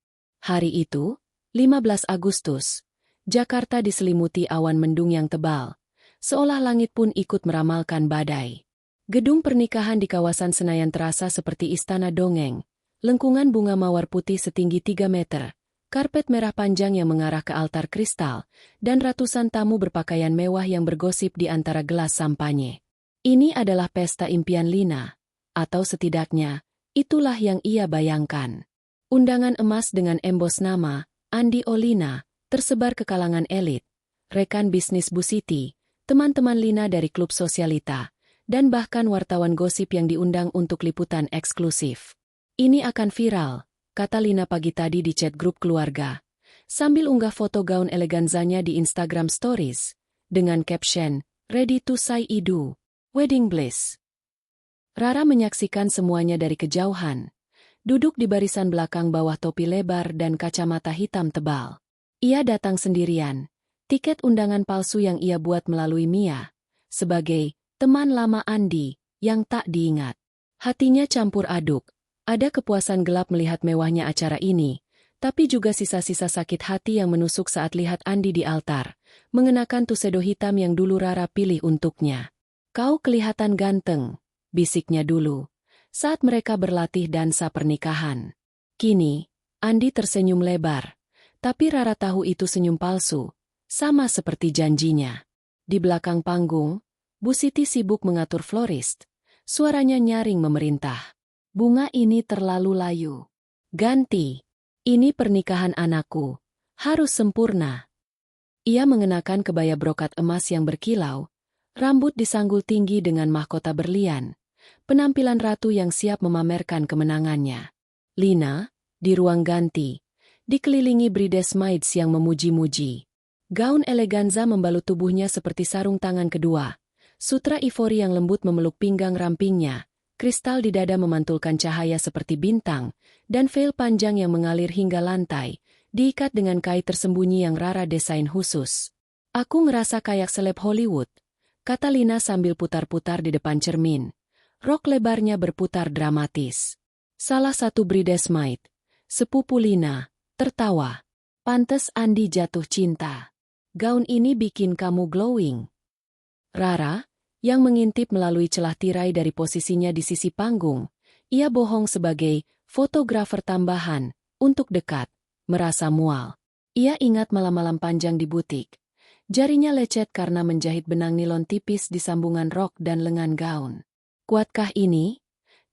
S1: Hari itu, 15 Agustus, Jakarta diselimuti awan mendung yang tebal, seolah langit pun ikut meramalkan badai. Gedung pernikahan di kawasan Senayan terasa seperti istana dongeng, lengkungan bunga mawar putih setinggi 3 meter, karpet merah panjang yang mengarah ke altar kristal, dan ratusan tamu berpakaian mewah yang bergosip di antara gelas sampanye. Ini adalah pesta impian Lina, atau setidaknya, itulah yang ia bayangkan. Undangan emas dengan embos nama, Andi Olina, tersebar ke kalangan elit, rekan bisnis Bu Siti, teman-teman Lina dari klub sosialita, dan bahkan wartawan gosip yang diundang untuk liputan eksklusif. Ini akan viral, kata Lina pagi tadi di chat grup keluarga, sambil unggah foto gaun eleganzanya di Instagram Stories, dengan caption, Ready to say Idu, Wedding Bliss. Rara menyaksikan semuanya dari kejauhan. Duduk di barisan belakang bawah topi lebar dan kacamata hitam tebal. Ia datang sendirian, tiket undangan palsu yang ia buat melalui Mia, sebagai teman lama Andi yang tak diingat. Hatinya campur aduk, ada kepuasan gelap melihat mewahnya acara ini, tapi juga sisa-sisa sakit hati yang menusuk saat lihat Andi di altar, mengenakan tuxedo hitam yang dulu Rara pilih untuknya. Kau kelihatan ganteng, bisiknya dulu. Saat mereka berlatih dansa pernikahan. Kini, Andi tersenyum lebar. Tapi Rara tahu itu senyum palsu, sama seperti janjinya. Di belakang panggung, Bu Siti sibuk mengatur florist. Suaranya nyaring memerintah. Bunga ini terlalu layu. Ganti. Ini pernikahan anakku. Harus sempurna. Ia mengenakan kebaya brokat emas yang berkilau, rambut disanggul tinggi dengan mahkota berlian. Penampilan ratu yang siap memamerkan kemenangannya. Lina, di ruang ganti, dikelilingi bridesmaids yang memuji-muji. Gaun eleganza membalut tubuhnya seperti sarung tangan kedua. Sutra ivory yang lembut memeluk pinggang rampingnya. Kristal di dada memantulkan cahaya seperti bintang, dan veil panjang yang mengalir hingga lantai, diikat dengan kait tersembunyi yang Rara desain khusus. Aku ngerasa kayak seleb Hollywood, kata Lina sambil putar-putar di depan cermin. Rok lebarnya berputar dramatis. Salah satu bridesmaid, sepupu Lina, tertawa. Pantes Andi jatuh cinta. Gaun ini bikin kamu glowing. Rara, yang mengintip melalui celah tirai dari posisinya di sisi panggung, ia bohong sebagai fotografer tambahan, untuk dekat, merasa mual. Ia ingat malam-malam panjang di butik. Jarinya lecet karena menjahit benang nilon tipis di sambungan rok dan lengan gaun. Kuatkah ini?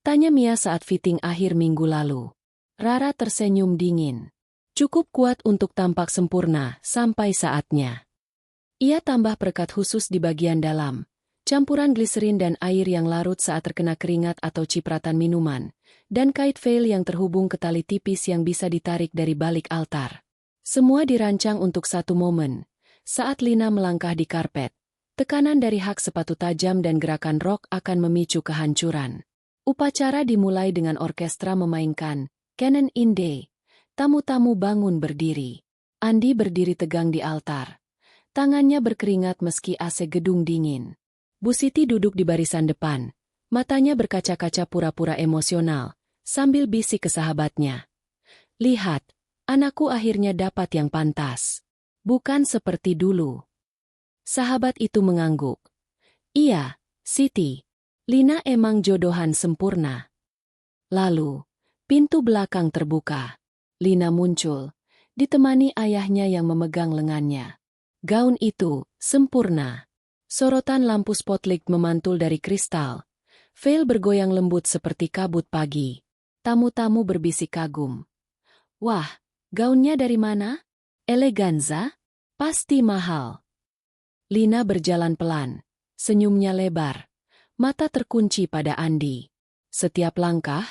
S1: Tanya Mia saat fitting akhir minggu lalu. Rara tersenyum dingin. Cukup kuat untuk tampak sempurna sampai saatnya. Ia tambah perekat khusus di bagian dalam, campuran gliserin dan air yang larut saat terkena keringat atau cipratan minuman, dan kait veil yang terhubung ke tali tipis yang bisa ditarik dari balik altar. Semua dirancang untuk satu momen, saat Lina melangkah di karpet, Tekanan dari hak sepatu tajam dan gerakan Rock akan memicu kehancuran. Upacara dimulai dengan orkestra memainkan Canon in D. Tamu-tamu bangun berdiri. Andi berdiri tegang di altar. Tangannya berkeringat meski AC gedung dingin. Bu Siti duduk di barisan depan. Matanya berkaca-kaca pura-pura emosional, sambil bisik ke sahabatnya. Lihat, anakku akhirnya dapat yang pantas. Bukan seperti dulu. Sahabat itu mengangguk. Iya, Siti. Lina emang jodohan sempurna. Lalu, pintu belakang terbuka. Lina muncul, ditemani ayahnya yang memegang lengannya. Gaun itu, sempurna. Sorotan lampu spotlight memantul dari kristal. Veil bergoyang lembut seperti kabut pagi. Tamu-tamu berbisik kagum. Wah, gaunnya dari mana? Eleganza? Pasti mahal. Lina berjalan pelan, senyumnya lebar. Mata terkunci pada Andi. Setiap langkah,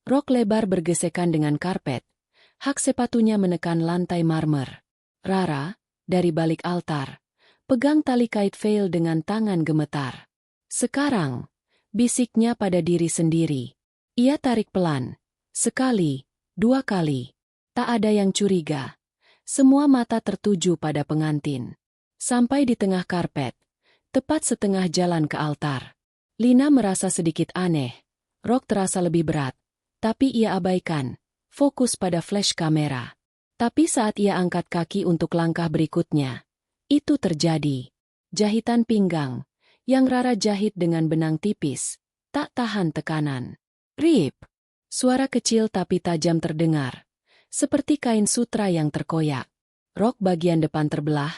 S1: rok lebar bergesekan dengan karpet. Hak sepatunya menekan lantai marmer. Rara, dari balik altar, pegang tali kait veil dengan tangan gemetar. Sekarang, bisiknya pada diri sendiri. Ia tarik pelan. Sekali, dua kali. Tak ada yang curiga. Semua mata tertuju pada pengantin. Sampai di tengah karpet, tepat setengah jalan ke altar. Lina merasa sedikit aneh. Rok terasa lebih berat, tapi ia abaikan, fokus pada flash kamera. Tapi saat ia angkat kaki untuk langkah berikutnya, itu terjadi. Jahitan pinggang, yang Rara jahit dengan benang tipis, tak tahan tekanan. Rip! Suara kecil tapi tajam terdengar, seperti kain sutra yang terkoyak. Rok bagian depan terbelah,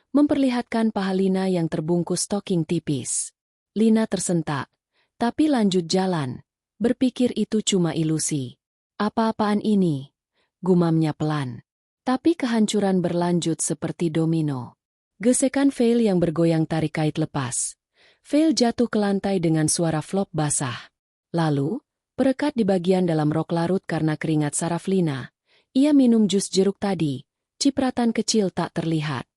S1: memperlihatkan paha Lina yang terbungkus stoking tipis. Lina tersentak, tapi lanjut jalan, berpikir itu cuma ilusi. Apa-apaan ini? Gumamnya pelan. Tapi kehancuran berlanjut seperti domino. Gesekan veil yang bergoyang tarik kait lepas. Veil jatuh ke lantai dengan suara flop basah. Lalu, perekat di bagian dalam rok larut karena keringat saraf Lina. Ia minum jus jeruk tadi, cipratan kecil tak terlihat.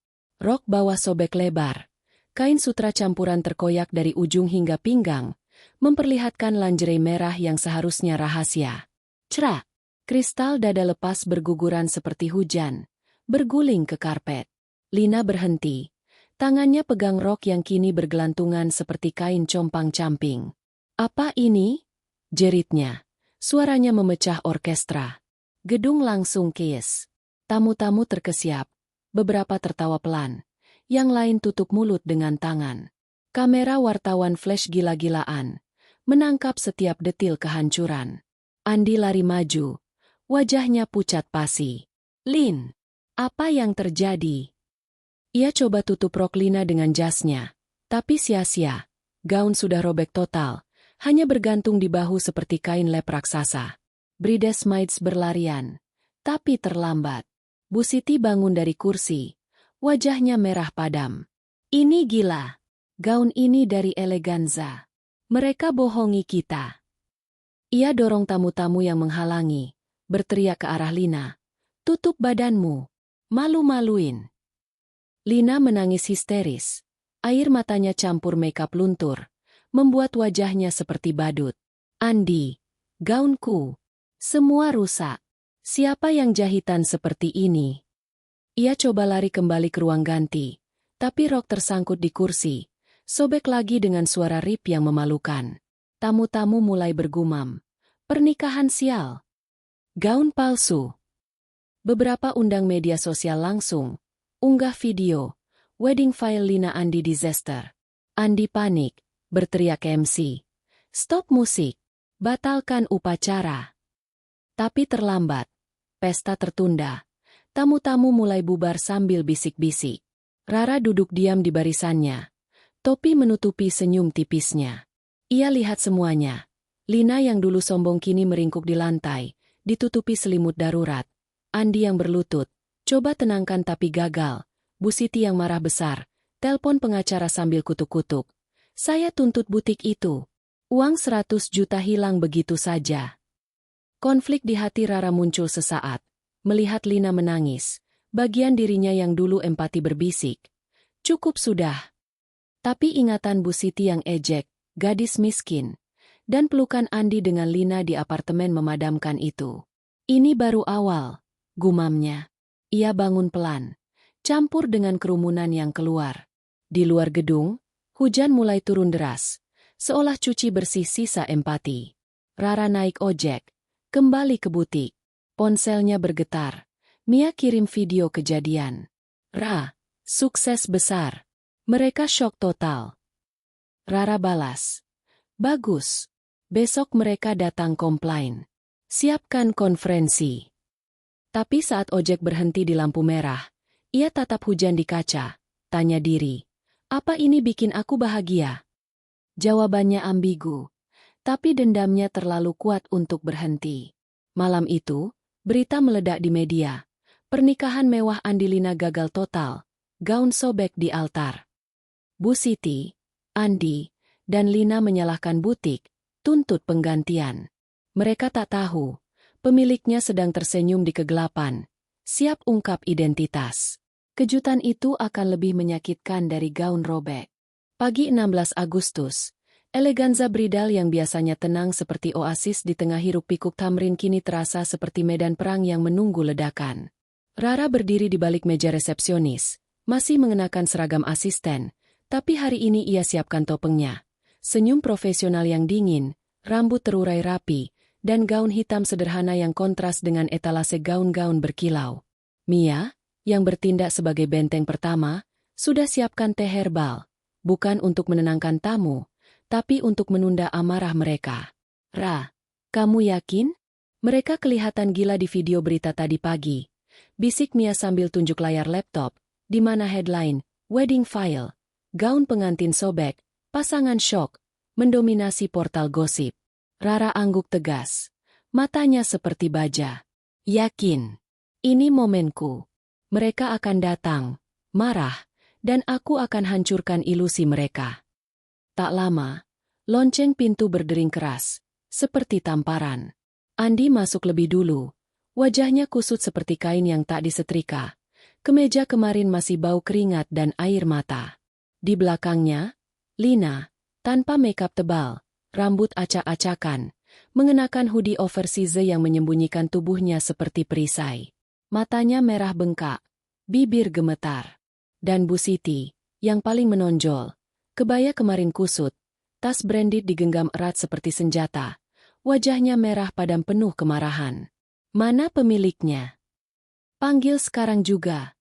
S1: Rok bawah sobek lebar. Kain sutra campuran terkoyak dari ujung hingga pinggang, memperlihatkan lingerie merah yang seharusnya rahasia. Cerak! Kristal dada lepas berguguran seperti hujan, berguling ke karpet. Lina berhenti. Tangannya pegang rok yang kini bergelantungan seperti kain compang-camping. Apa ini? Jeritnya. Suaranya memecah orkestra. Gedung langsung kies. Tamu-tamu terkesiap. Beberapa tertawa pelan, yang lain tutup mulut dengan tangan. Kamera wartawan flash gila-gilaan, menangkap setiap detil kehancuran. Andi lari maju, wajahnya pucat pasi. Lin, apa yang terjadi? Ia coba tutup rok Lina dengan jasnya, tapi sia-sia. Gaun sudah robek total, hanya bergantung di bahu seperti kain lep raksasa. Bridesmaids berlarian, tapi terlambat. Bu Siti bangun dari kursi, wajahnya merah padam. Ini gila. Gaun ini dari Eleganza. Mereka bohongi kita. Ia dorong tamu-tamu yang menghalangi, berteriak ke arah Lina. Tutup badanmu. Malu-maluin. Lina menangis histeris. Air matanya campur makeup luntur, membuat wajahnya seperti badut. Andi, gaunku. Semua rusak. Siapa yang jahitan seperti ini? Ia coba lari kembali ke ruang ganti, tapi rok tersangkut di kursi, sobek lagi dengan suara rip yang memalukan. Tamu-tamu mulai bergumam. Pernikahan sial. Gaun palsu. Beberapa undang media sosial langsung unggah video, wedding file Lina Andi disaster. Andi panik, berteriak ke MC. Stop musik, batalkan upacara. Tapi terlambat. Pesta tertunda. Tamu-tamu mulai bubar sambil bisik-bisik. Rara duduk diam di barisannya. Topi menutupi senyum tipisnya. Ia lihat semuanya. Lina yang dulu sombong kini meringkuk di lantai, ditutupi selimut darurat. Andi yang berlutut, coba tenangkan tapi gagal. Bu Siti yang marah besar, telpon pengacara sambil kutuk-kutuk. Saya tuntut butik itu. Uang 100 juta hilang begitu saja. Konflik di hati Rara muncul sesaat. Melihat Lina menangis, bagian dirinya yang dulu empati berbisik. Cukup sudah. Tapi ingatan Bu Siti yang ejek, gadis miskin, dan pelukan Andi dengan Lina di apartemen memadamkan itu. Ini baru awal, gumamnya. Ia bangun pelan, campur dengan kerumunan yang keluar. Di luar gedung, hujan mulai turun deras, seolah cuci bersih sisa empati. Rara naik ojek, kembali ke butik. Ponselnya bergetar. Mia kirim video kejadian. Ra, sukses besar. Mereka syok total. Rara balas. Bagus. Besok mereka datang komplain. Siapkan konferensi. Tapi saat ojek berhenti di lampu merah, ia tatap hujan di kaca. Tanya diri, apa ini bikin aku bahagia? Jawabannya ambigu. Tapi dendamnya terlalu kuat untuk berhenti. Malam itu, berita meledak di media. Pernikahan mewah Andilina gagal total. Gaun sobek di altar. Bu Siti, Andi, dan Lina menyalahkan butik, tuntut penggantian. Mereka tak tahu, pemiliknya sedang tersenyum di kegelapan, siap ungkap identitas. Kejutan itu akan lebih menyakitkan dari gaun robek. Pagi 16 Agustus, eleganza bridal yang biasanya tenang seperti oasis di tengah hiruk-pikuk Tamrin kini terasa seperti medan perang yang menunggu ledakan. Rara berdiri di balik meja resepsionis, masih mengenakan seragam asisten, tapi hari ini ia siapkan topengnya. Senyum profesional yang dingin, rambut terurai rapi, dan gaun hitam sederhana yang kontras dengan etalase gaun-gaun berkilau. Mia, yang bertindak sebagai benteng pertama, sudah siapkan teh herbal, bukan untuk menenangkan tamu, tapi untuk menunda amarah mereka. Ra, kamu yakin? Mereka kelihatan gila di video berita tadi pagi. Bisik Mia sambil tunjuk layar laptop, di mana headline, wedding file, gaun pengantin sobek, pasangan syok, mendominasi portal gosip. Rara angguk tegas. Matanya seperti baja. Yakin. Ini momenku. Mereka akan datang, marah, dan aku akan hancurkan ilusi mereka. Tak lama, lonceng pintu berdering keras, seperti tamparan. Andi masuk lebih dulu. Wajahnya kusut seperti kain yang tak disetrika. Kemeja kemarin masih bau keringat dan air mata. Di belakangnya, Lina, tanpa makeup tebal, rambut acak-acakan, mengenakan hoodie oversize yang menyembunyikan tubuhnya seperti perisai. Matanya merah bengkak, bibir gemetar. Dan Bu Siti, yang paling menonjol, kebaya kemarin kusut, tas branded digenggam erat seperti senjata, wajahnya merah padam penuh kemarahan. Mana pemiliknya? Panggil sekarang juga.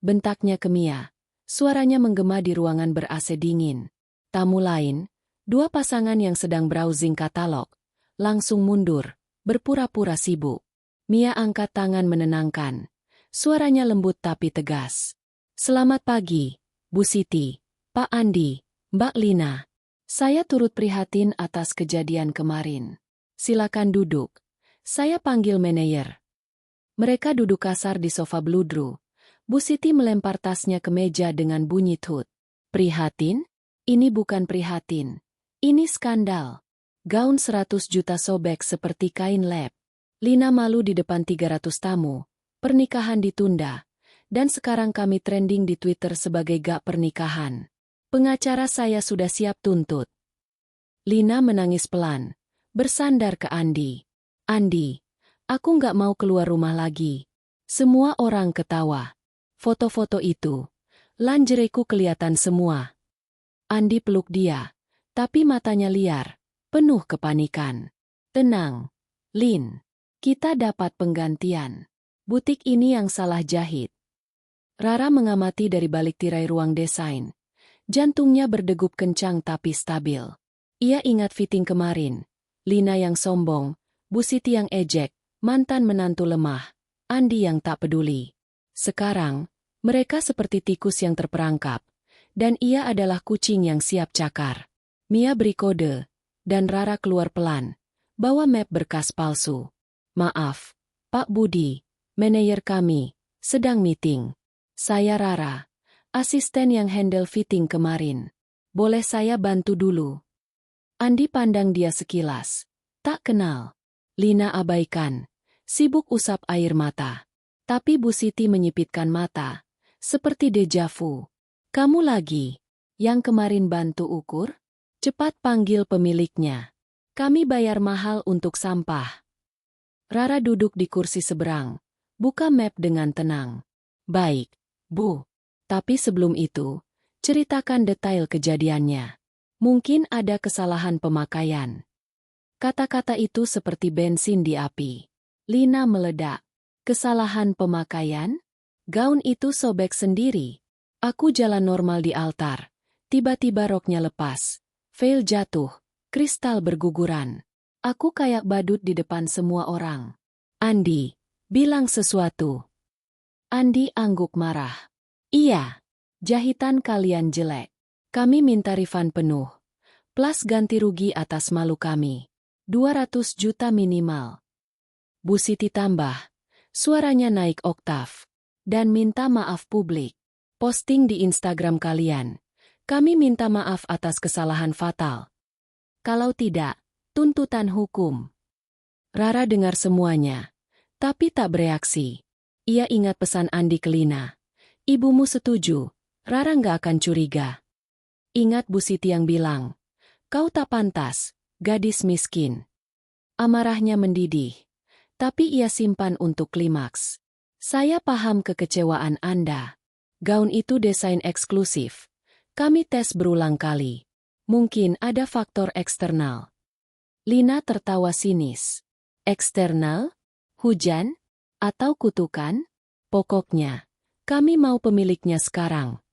S1: Bentaknya ke Mia. Suaranya menggema di ruangan ber-AC dingin. Tamu lain, dua pasangan yang sedang browsing katalog, langsung mundur, berpura-pura sibuk. Mia angkat tangan menenangkan. Suaranya lembut tapi tegas. Selamat pagi, Bu Siti, Pak Andi, Mbak Lina. Saya turut prihatin atas kejadian kemarin. Silakan duduk. Saya panggil manajer. Mereka duduk kasar di sofa bludru. Bu Siti melempar tasnya ke meja dengan bunyi tut. Prihatin? Ini bukan prihatin. Ini skandal. Gaun 100 juta sobek seperti kain lap. Lina malu di depan 300 tamu. Pernikahan ditunda. Dan sekarang kami trending di Twitter sebagai gak pernikahan. Pengacara saya sudah siap tuntut. Lina menangis pelan. Bersandar ke Andi. Andi, aku nggak mau keluar rumah lagi. Semua orang ketawa. Foto-foto itu. Lingerieku kelihatan semua. Andi peluk dia. Tapi matanya liar. Penuh kepanikan. Tenang. Lin. Kita dapat penggantian. Butik ini yang salah jahit. Rara mengamati dari balik tirai ruang desain. Jantungnya berdegup kencang tapi stabil. Ia ingat fitting kemarin. Lina yang sombong. Bu Siti yang ejek. Mantan menantu lemah. Andi yang tak peduli. Sekarang, mereka seperti tikus yang terperangkap. Dan ia adalah kucing yang siap cakar. Mia beri kode. Dan Rara keluar pelan. Bawa map berkas palsu. Maaf, Pak Budi, manajer kami, sedang meeting. Saya Rara, asisten yang handle fitting kemarin. Boleh saya bantu dulu? Andi pandang dia sekilas. Tak kenal. Lina abaikan. Sibuk usap air mata. Tapi Bu Siti menyipitkan mata. Seperti deja vu. Kamu lagi. Yang kemarin bantu ukur? Cepat panggil pemiliknya. Kami bayar mahal untuk sampah. Rara duduk di kursi seberang, buka map dengan tenang. Baik, Bu. Tapi sebelum itu, ceritakan detail kejadiannya. Mungkin ada kesalahan pemakaian. Kata-kata itu seperti bensin di api. Lina meledak. Kesalahan pemakaian? Gaun itu sobek sendiri. Aku jalan normal di altar. Tiba-tiba roknya lepas. Veil jatuh. Kristal berguguran. Aku kayak badut di depan semua orang. Andi, bilang sesuatu. Andi angguk marah. Iya, jahitan kalian jelek. Kami minta refund penuh. Plus ganti rugi atas malu kami. 200 juta minimal. Bu Siti tambah. Suaranya naik oktav. Dan minta maaf publik. Posting di Instagram kalian. Kami minta maaf atas kesalahan fatal. Kalau tidak, tuntutan hukum. Rara dengar semuanya, tapi tak bereaksi. Ia ingat pesan Andi ke Lina. Ibumu setuju, Rara nggak akan curiga. Ingat Bu Siti yang bilang, kau tak pantas, gadis miskin. Amarahnya mendidih, tapi ia simpan untuk klimaks. Saya paham kekecewaan Anda. Gaun itu desain eksklusif. Kami tes berulang kali. Mungkin ada faktor eksternal. Lina tertawa sinis. Eksternal? Hujan? Atau kutukan? Pokoknya, kami mau pemiliknya sekarang.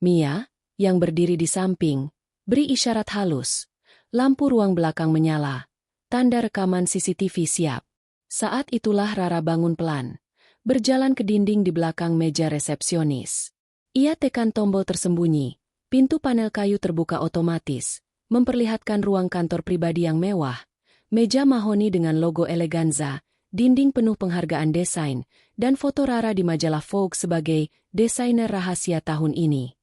S1: Mia, yang berdiri di samping, beri isyarat halus. Lampu ruang belakang menyala. Tanda rekaman CCTV siap. Saat itulah Rara bangun pelan. Berjalan ke dinding di belakang meja resepsionis. Ia tekan tombol tersembunyi. Pintu panel kayu terbuka otomatis. Memperlihatkan ruang kantor pribadi yang mewah, meja mahoni dengan logo eleganza, dinding penuh penghargaan desain, dan foto Rara di majalah Vogue sebagai desainer rahasia tahun ini.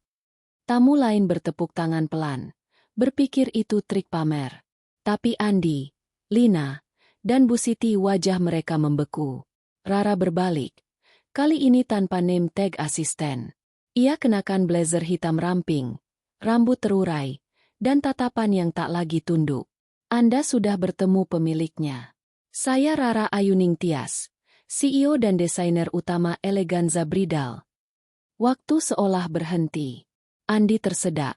S1: Tamu lain bertepuk tangan pelan, berpikir itu trik pamer. Tapi Andi, Lina, dan Bu Siti wajah mereka membeku. Rara berbalik, kali ini tanpa name tag asisten. Ia kenakan blazer hitam ramping, rambut terurai, dan tatapan yang tak lagi tunduk. Anda sudah bertemu pemiliknya. Saya Rara Ayuning Tias, CEO dan desainer utama Eleganza Bridal. Waktu seolah berhenti. Andi tersedak.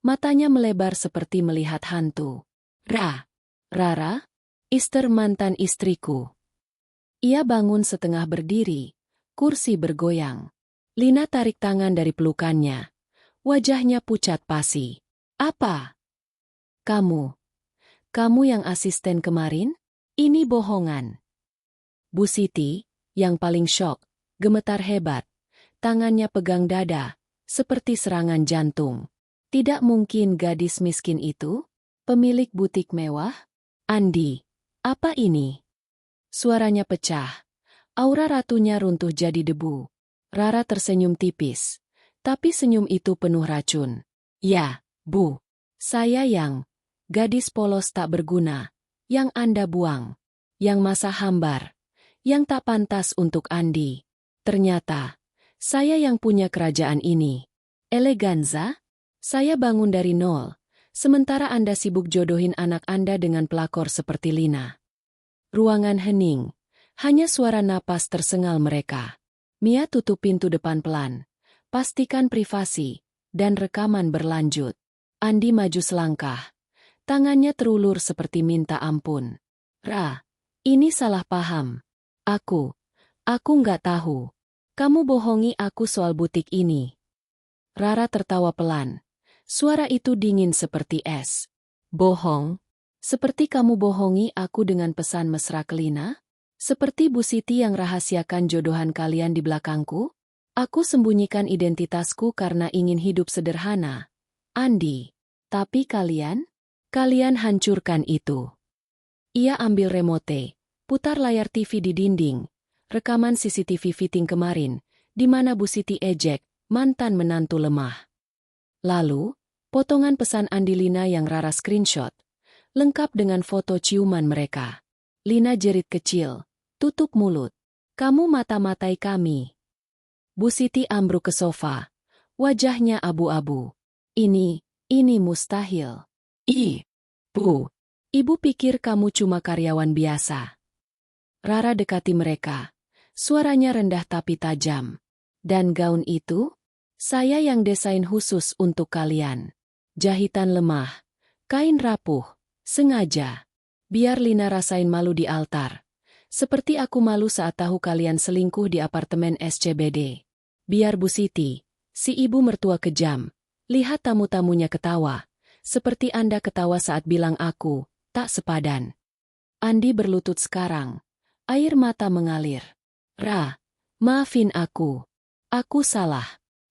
S1: Matanya melebar seperti melihat hantu. Rara? Ister mantan istriku. Ia bangun setengah berdiri. Kursi bergoyang. Lina tarik tangan dari pelukannya. Wajahnya pucat pasi. Apa? Kamu yang asisten kemarin? Ini bohongan. Bu Siti, yang paling syok, gemetar hebat. Tangannya pegang dada, seperti serangan jantung. Tidak mungkin gadis miskin itu? Pemilik butik mewah? Andi, apa ini? Suaranya pecah. Aura ratunya runtuh jadi debu. Rara tersenyum tipis. Tapi senyum itu penuh racun. Ya, Bu. Saya yang gadis polos tak berguna, yang Anda buang, yang masa hambar, yang tak pantas untuk Andi. Ternyata, saya yang punya kerajaan ini. Eleganza? Saya bangun dari nol, sementara Anda sibuk jodohin anak Anda dengan pelakor seperti Lina. Ruangan hening, hanya suara napas tersengal mereka. Mia tutup pintu depan pelan, pastikan privasi, dan rekaman berlanjut. Andi maju selangkah. Tangannya terulur seperti minta ampun. Ini salah paham. Aku nggak tahu. Kamu bohongi aku soal butik ini. Rara tertawa pelan. Suara itu dingin seperti es. Bohong? Seperti kamu bohongi aku dengan pesan mesra ke Lina? Seperti Bu Siti yang rahasiakan jodohan kalian di belakangku? Aku sembunyikan identitasku karena ingin hidup sederhana. Andi, tapi kalian hancurkan itu. Ia ambil remote, putar layar TV di dinding, rekaman CCTV fitting kemarin, di mana Bu Siti ejek, mantan menantu lemah. Lalu, potongan pesan Andi Lina yang Rara screenshot, lengkap dengan foto ciuman mereka. Lina jerit kecil, tutup mulut. Kamu mata-matai kami. Bu Siti ambruk ke sofa, wajahnya abu-abu. Ini mustahil. Bu, ibu pikir kamu cuma karyawan biasa. Rara dekati mereka. Suaranya rendah tapi tajam. Dan gaun itu? Saya yang desain khusus untuk kalian. Jahitan lemah. Kain rapuh. Sengaja. Biar Lina rasain malu di altar. Seperti aku malu saat tahu kalian selingkuh di apartemen SCBD. Biar Bu Siti, si ibu mertua kejam. Lihat tamu-tamunya ketawa. Seperti Anda ketawa saat bilang aku tak sepadan. Andi berlutut sekarang. Air mata mengalir. Ra, maafin aku. Aku salah.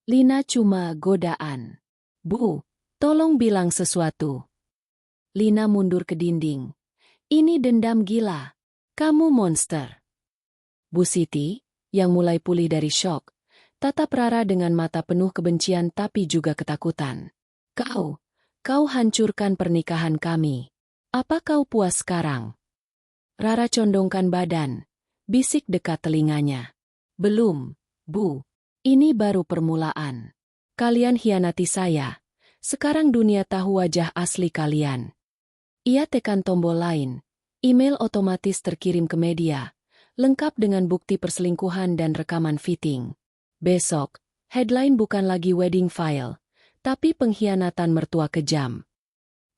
S1: Lina cuma godaan. Bu, tolong bilang sesuatu. Lina mundur ke dinding. Ini dendam gila. Kamu monster. Bu Siti, yang mulai pulih dari syok, tatap Rara dengan mata penuh kebencian tapi juga ketakutan. Kau hancurkan pernikahan kami. Apa kau puas sekarang? Rara condongkan badan. Bisik dekat telinganya. Belum, Bu. Ini baru permulaan. Kalian hianati saya. Sekarang dunia tahu wajah asli kalian. Ia tekan tombol lain. Email otomatis terkirim ke media. Lengkap dengan bukti perselingkuhan dan rekaman fitting. Besok, headline bukan lagi wedding file. Tapi pengkhianatan mertua kejam.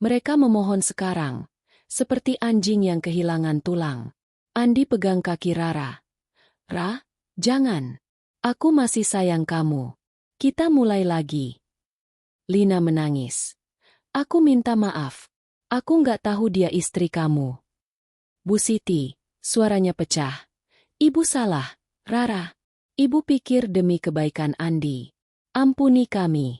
S1: Mereka memohon sekarang, seperti anjing yang kehilangan tulang. Andi pegang kaki Rara. Ra, jangan. Aku masih sayang kamu. Kita mulai lagi. Lina menangis. Aku minta maaf. Aku nggak tahu dia istri kamu. Bu Siti, suaranya pecah. Ibu salah, Rara. Ibu pikir demi kebaikan Andi. Ampuni kami.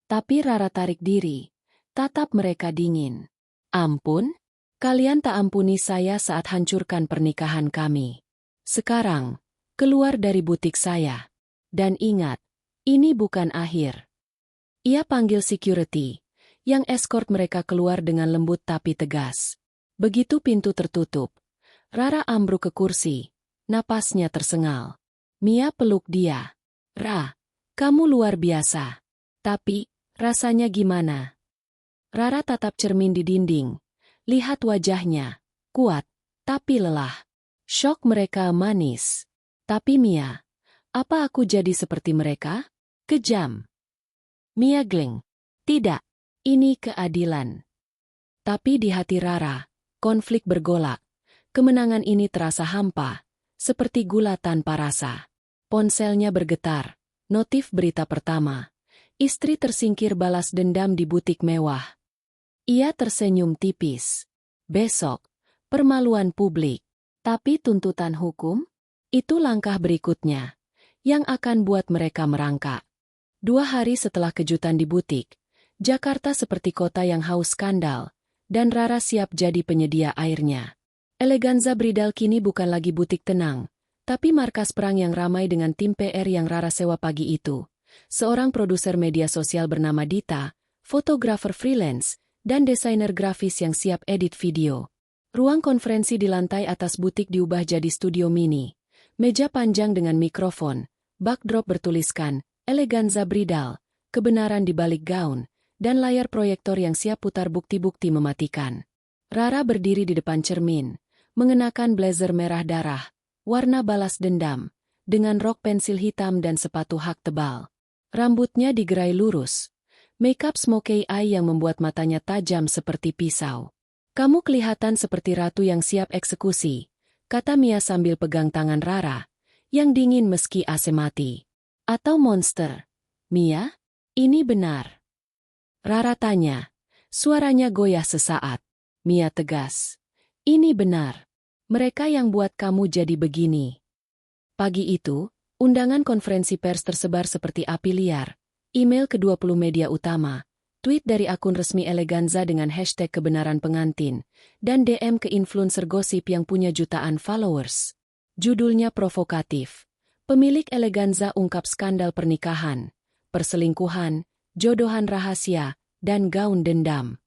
S1: Tapi Rara tarik diri, tatap mereka dingin. Ampun? Kalian tak ampuni saya saat hancurkan pernikahan kami. Sekarang, keluar dari butik saya. Dan ingat, ini bukan akhir. Ia panggil security, yang escort mereka keluar dengan lembut tapi tegas. Begitu pintu tertutup, Rara ambruk ke kursi, napasnya tersengal. Mia peluk dia. Ra, kamu luar biasa. Tapi, rasanya gimana? Rara tatap cermin di dinding. Lihat wajahnya. Kuat, tapi lelah. Syok mereka manis. Tapi Mia, apa aku jadi seperti mereka? Kejam. Mia geleng. Tidak, ini keadilan. Tapi di hati Rara, konflik bergolak. Kemenangan ini terasa hampa, seperti gula tanpa rasa. Ponselnya bergetar. Notif berita pertama. Istri tersingkir balas dendam di butik mewah. Ia tersenyum tipis. Besok, permaluan publik. Tapi tuntutan hukum? Itu langkah berikutnya, yang akan buat mereka merangkak. 2 hari setelah kejutan di butik, Jakarta seperti kota yang haus skandal, dan Rara siap jadi penyedia airnya. Eleganza Bridal kini bukan lagi butik tenang, tapi markas perang yang ramai dengan tim PR yang Rara sewa pagi itu. Seorang produser media sosial bernama Dita, fotografer freelance, dan desainer grafis yang siap edit video. Ruang konferensi di lantai atas butik diubah jadi studio mini. Meja panjang dengan mikrofon, backdrop bertuliskan, Eleganza Bridal, kebenaran di balik gaun, dan layar proyektor yang siap putar bukti-bukti mematikan. Rara berdiri di depan cermin, mengenakan blazer merah darah, warna balas dendam, dengan rok pensil hitam dan sepatu hak tebal. Rambutnya digerai lurus. Makeup smoky eye yang membuat matanya tajam seperti pisau. Kamu kelihatan seperti ratu yang siap eksekusi, kata Mia sambil pegang tangan Rara, yang dingin meski AC mati. Atau monster? Mia, ini benar. Rara tanya. Suaranya goyah sesaat. Mia tegas. Ini benar. Mereka yang buat kamu jadi begini. Pagi itu, undangan konferensi pers tersebar seperti api liar, email ke 20 media utama, tweet dari akun resmi Eleganza dengan hashtag kebenaran pengantin, dan DM ke influencer gosip yang punya jutaan followers. Judulnya provokatif. Pemilik Eleganza ungkap skandal pernikahan, perselingkuhan, jodohan rahasia, dan gaun dendam.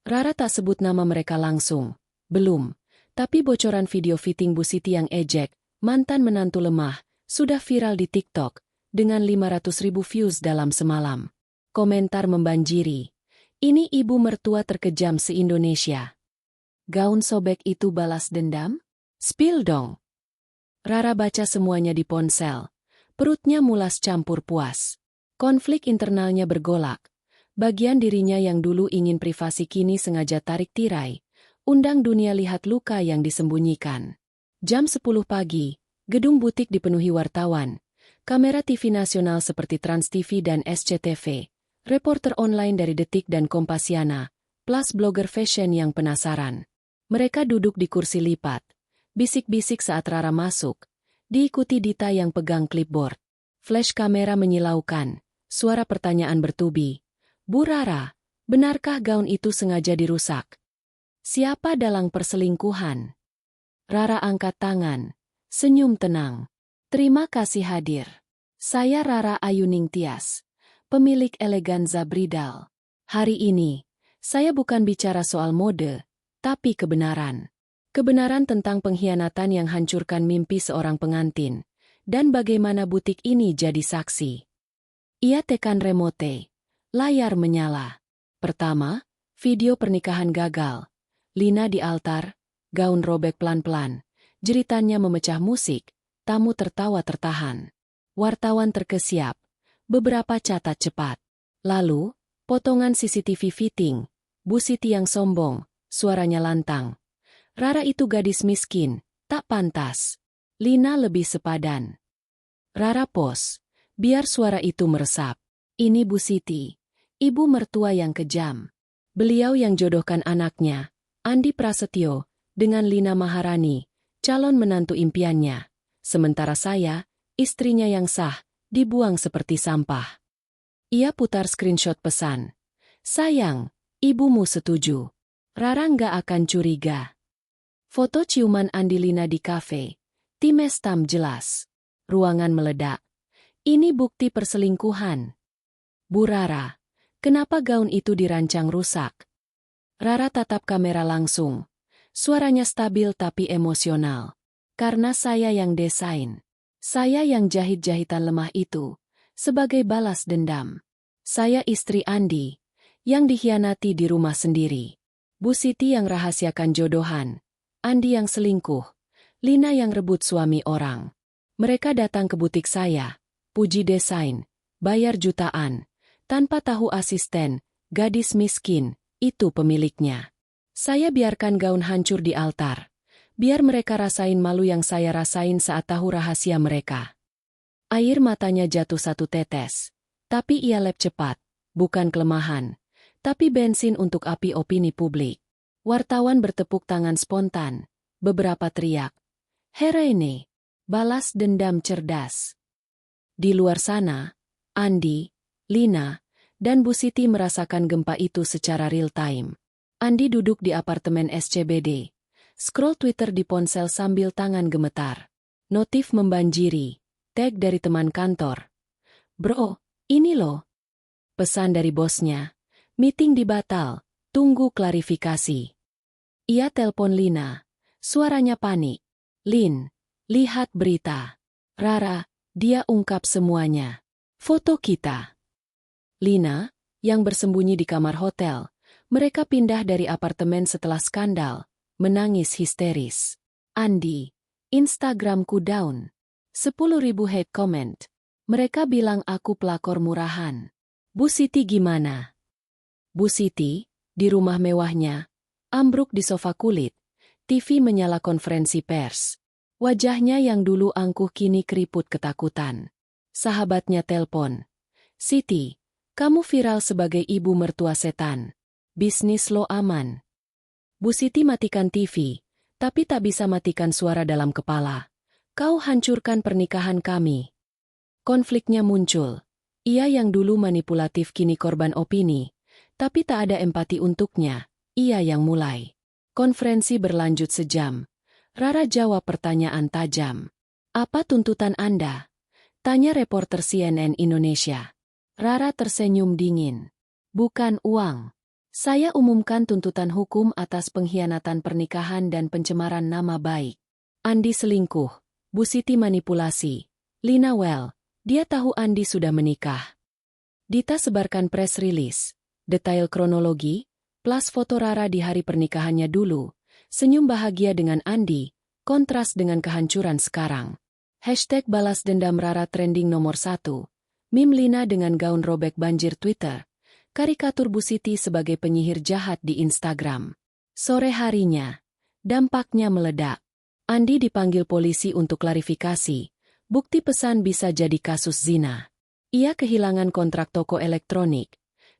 S1: Rara tak sebut nama mereka langsung. Belum. Tapi bocoran video fitting Bu Siti yang ejek, mantan menantu lemah, sudah viral di TikTok, dengan 500.000 views dalam semalam. Komentar membanjiri. Ini ibu mertua terkejam se-Indonesia. Gaun sobek itu balas dendam? Spill dong. Rara baca semuanya di ponsel. Perutnya mulas campur puas. Konflik internalnya bergolak. Bagian dirinya yang dulu ingin privasi kini sengaja tarik tirai. Undang dunia lihat luka yang disembunyikan. Jam 10 pagi, gedung butik dipenuhi wartawan. Kamera TV nasional seperti Trans TV dan SCTV. Reporter online dari Detik dan Kompasiana. Plus blogger fashion yang penasaran. Mereka duduk di kursi lipat. Bisik-bisik saat Rara masuk. Diikuti Dita yang pegang clipboard. Flash kamera menyilaukan. Suara pertanyaan bertubi. Bu Rara, benarkah gaun itu sengaja dirusak? Siapa dalang perselingkuhan? Rara angkat tangan. Senyum tenang. Terima kasih hadir. Saya Rara Ayuning Tias, pemilik Eleganza Bridal. Hari ini, saya bukan bicara soal mode, tapi kebenaran. Kebenaran tentang pengkhianatan yang hancurkan mimpi seorang pengantin, dan bagaimana butik ini jadi saksi. Ia tekan remote. Layar menyala. Pertama, video pernikahan gagal. Lina di altar, gaun robek pelan-pelan. Jeritannya memecah musik, tamu tertawa tertahan. Wartawan terkesiap. Beberapa catat cepat. Lalu, potongan CCTV fitting. Bu Siti yang sombong, suaranya lantang. Rara itu gadis miskin, tak pantas. Lina lebih sepadan. Rara pos. Biar suara itu meresap. Ini Bu Siti. Ibu mertua yang kejam. Beliau yang jodohkan anaknya, Andi Prasetyo, dengan Lina Maharani, calon menantu impiannya. Sementara saya, istrinya yang sah, dibuang seperti sampah. Ia putar screenshot pesan. Sayang, ibumu setuju. Rara nggak akan curiga. Foto ciuman Andi Lina di kafe. Times tam jelas. Ruangan meledak. Ini bukti perselingkuhan. Bu Rara. Kenapa gaun itu dirancang rusak? Rara tatap kamera langsung. Suaranya stabil tapi emosional. Karena saya yang desain. Saya yang jahit jahitan lemah itu. Sebagai balas dendam. Saya istri Andi. Yang dikhianati di rumah sendiri. Bu Siti yang rahasiakan jodohan. Andi yang selingkuh. Lina yang rebut suami orang. Mereka datang ke butik saya. Puji desain. Bayar jutaan. Tanpa tahu asisten, gadis miskin, itu pemiliknya. Saya biarkan gaun hancur di altar. Biar mereka rasain malu yang saya rasain saat tahu rahasia mereka. Air matanya jatuh satu tetes. Tapi ia lep cepat. Bukan kelemahan. Tapi bensin untuk api opini publik. Wartawan bertepuk tangan spontan. Beberapa teriak. Herene. Balas dendam cerdas. Di luar sana, Andi, Lina, dan Bu Siti merasakan gempa itu secara real time. Andi duduk di apartemen SCBD. Scroll Twitter di ponsel sambil tangan gemetar. Notif membanjiri. Tag dari teman kantor. Bro, ini loh. Pesan dari bosnya. Meeting dibatal. Tunggu klarifikasi. Ia telpon Lina. Suaranya panik. Lin, lihat berita. Rara, dia ungkap semuanya. Foto kita. Lina, yang bersembunyi di kamar hotel, mereka pindah dari apartemen setelah skandal, menangis histeris. Andi, Instagramku down. 10.000 hate comment. Mereka bilang aku pelakor murahan. Bu Siti gimana? Bu Siti, di rumah mewahnya, ambruk di sofa kulit, TV menyala konferensi pers. Wajahnya yang dulu angkuh kini keriput ketakutan. Sahabatnya telpon. Siti, kamu viral sebagai ibu mertua setan. Bisnis lo aman. Bu Siti matikan TV, tapi tak bisa matikan suara dalam kepala. Kau hancurkan pernikahan kami. Konfliknya muncul. Ia yang dulu manipulatif kini korban opini, tapi tak ada empati untuknya. Ia yang mulai. Konferensi berlanjut sejam. Rara jawab pertanyaan tajam. Apa tuntutan Anda? Tanya reporter CNN Indonesia. Rara tersenyum dingin. Bukan uang. Saya umumkan tuntutan hukum atas pengkhianatan pernikahan dan pencemaran nama baik. Andi selingkuh. Bu Siti manipulasi. Lina well, dia tahu Andi sudah menikah. Dita sebarkan press release, detail kronologi, plus foto Rara di hari pernikahannya dulu, senyum bahagia dengan Andi, kontras dengan kehancuran sekarang. Hashtag balas dendam Rara trending nomor 1. Meme Lina dengan gaun robek banjir Twitter. Karikatur Bu Siti sebagai penyihir jahat di Instagram. Sore harinya, dampaknya meledak. Andi dipanggil polisi untuk klarifikasi. Bukti pesan bisa jadi kasus zina. Ia kehilangan kontrak toko elektronik.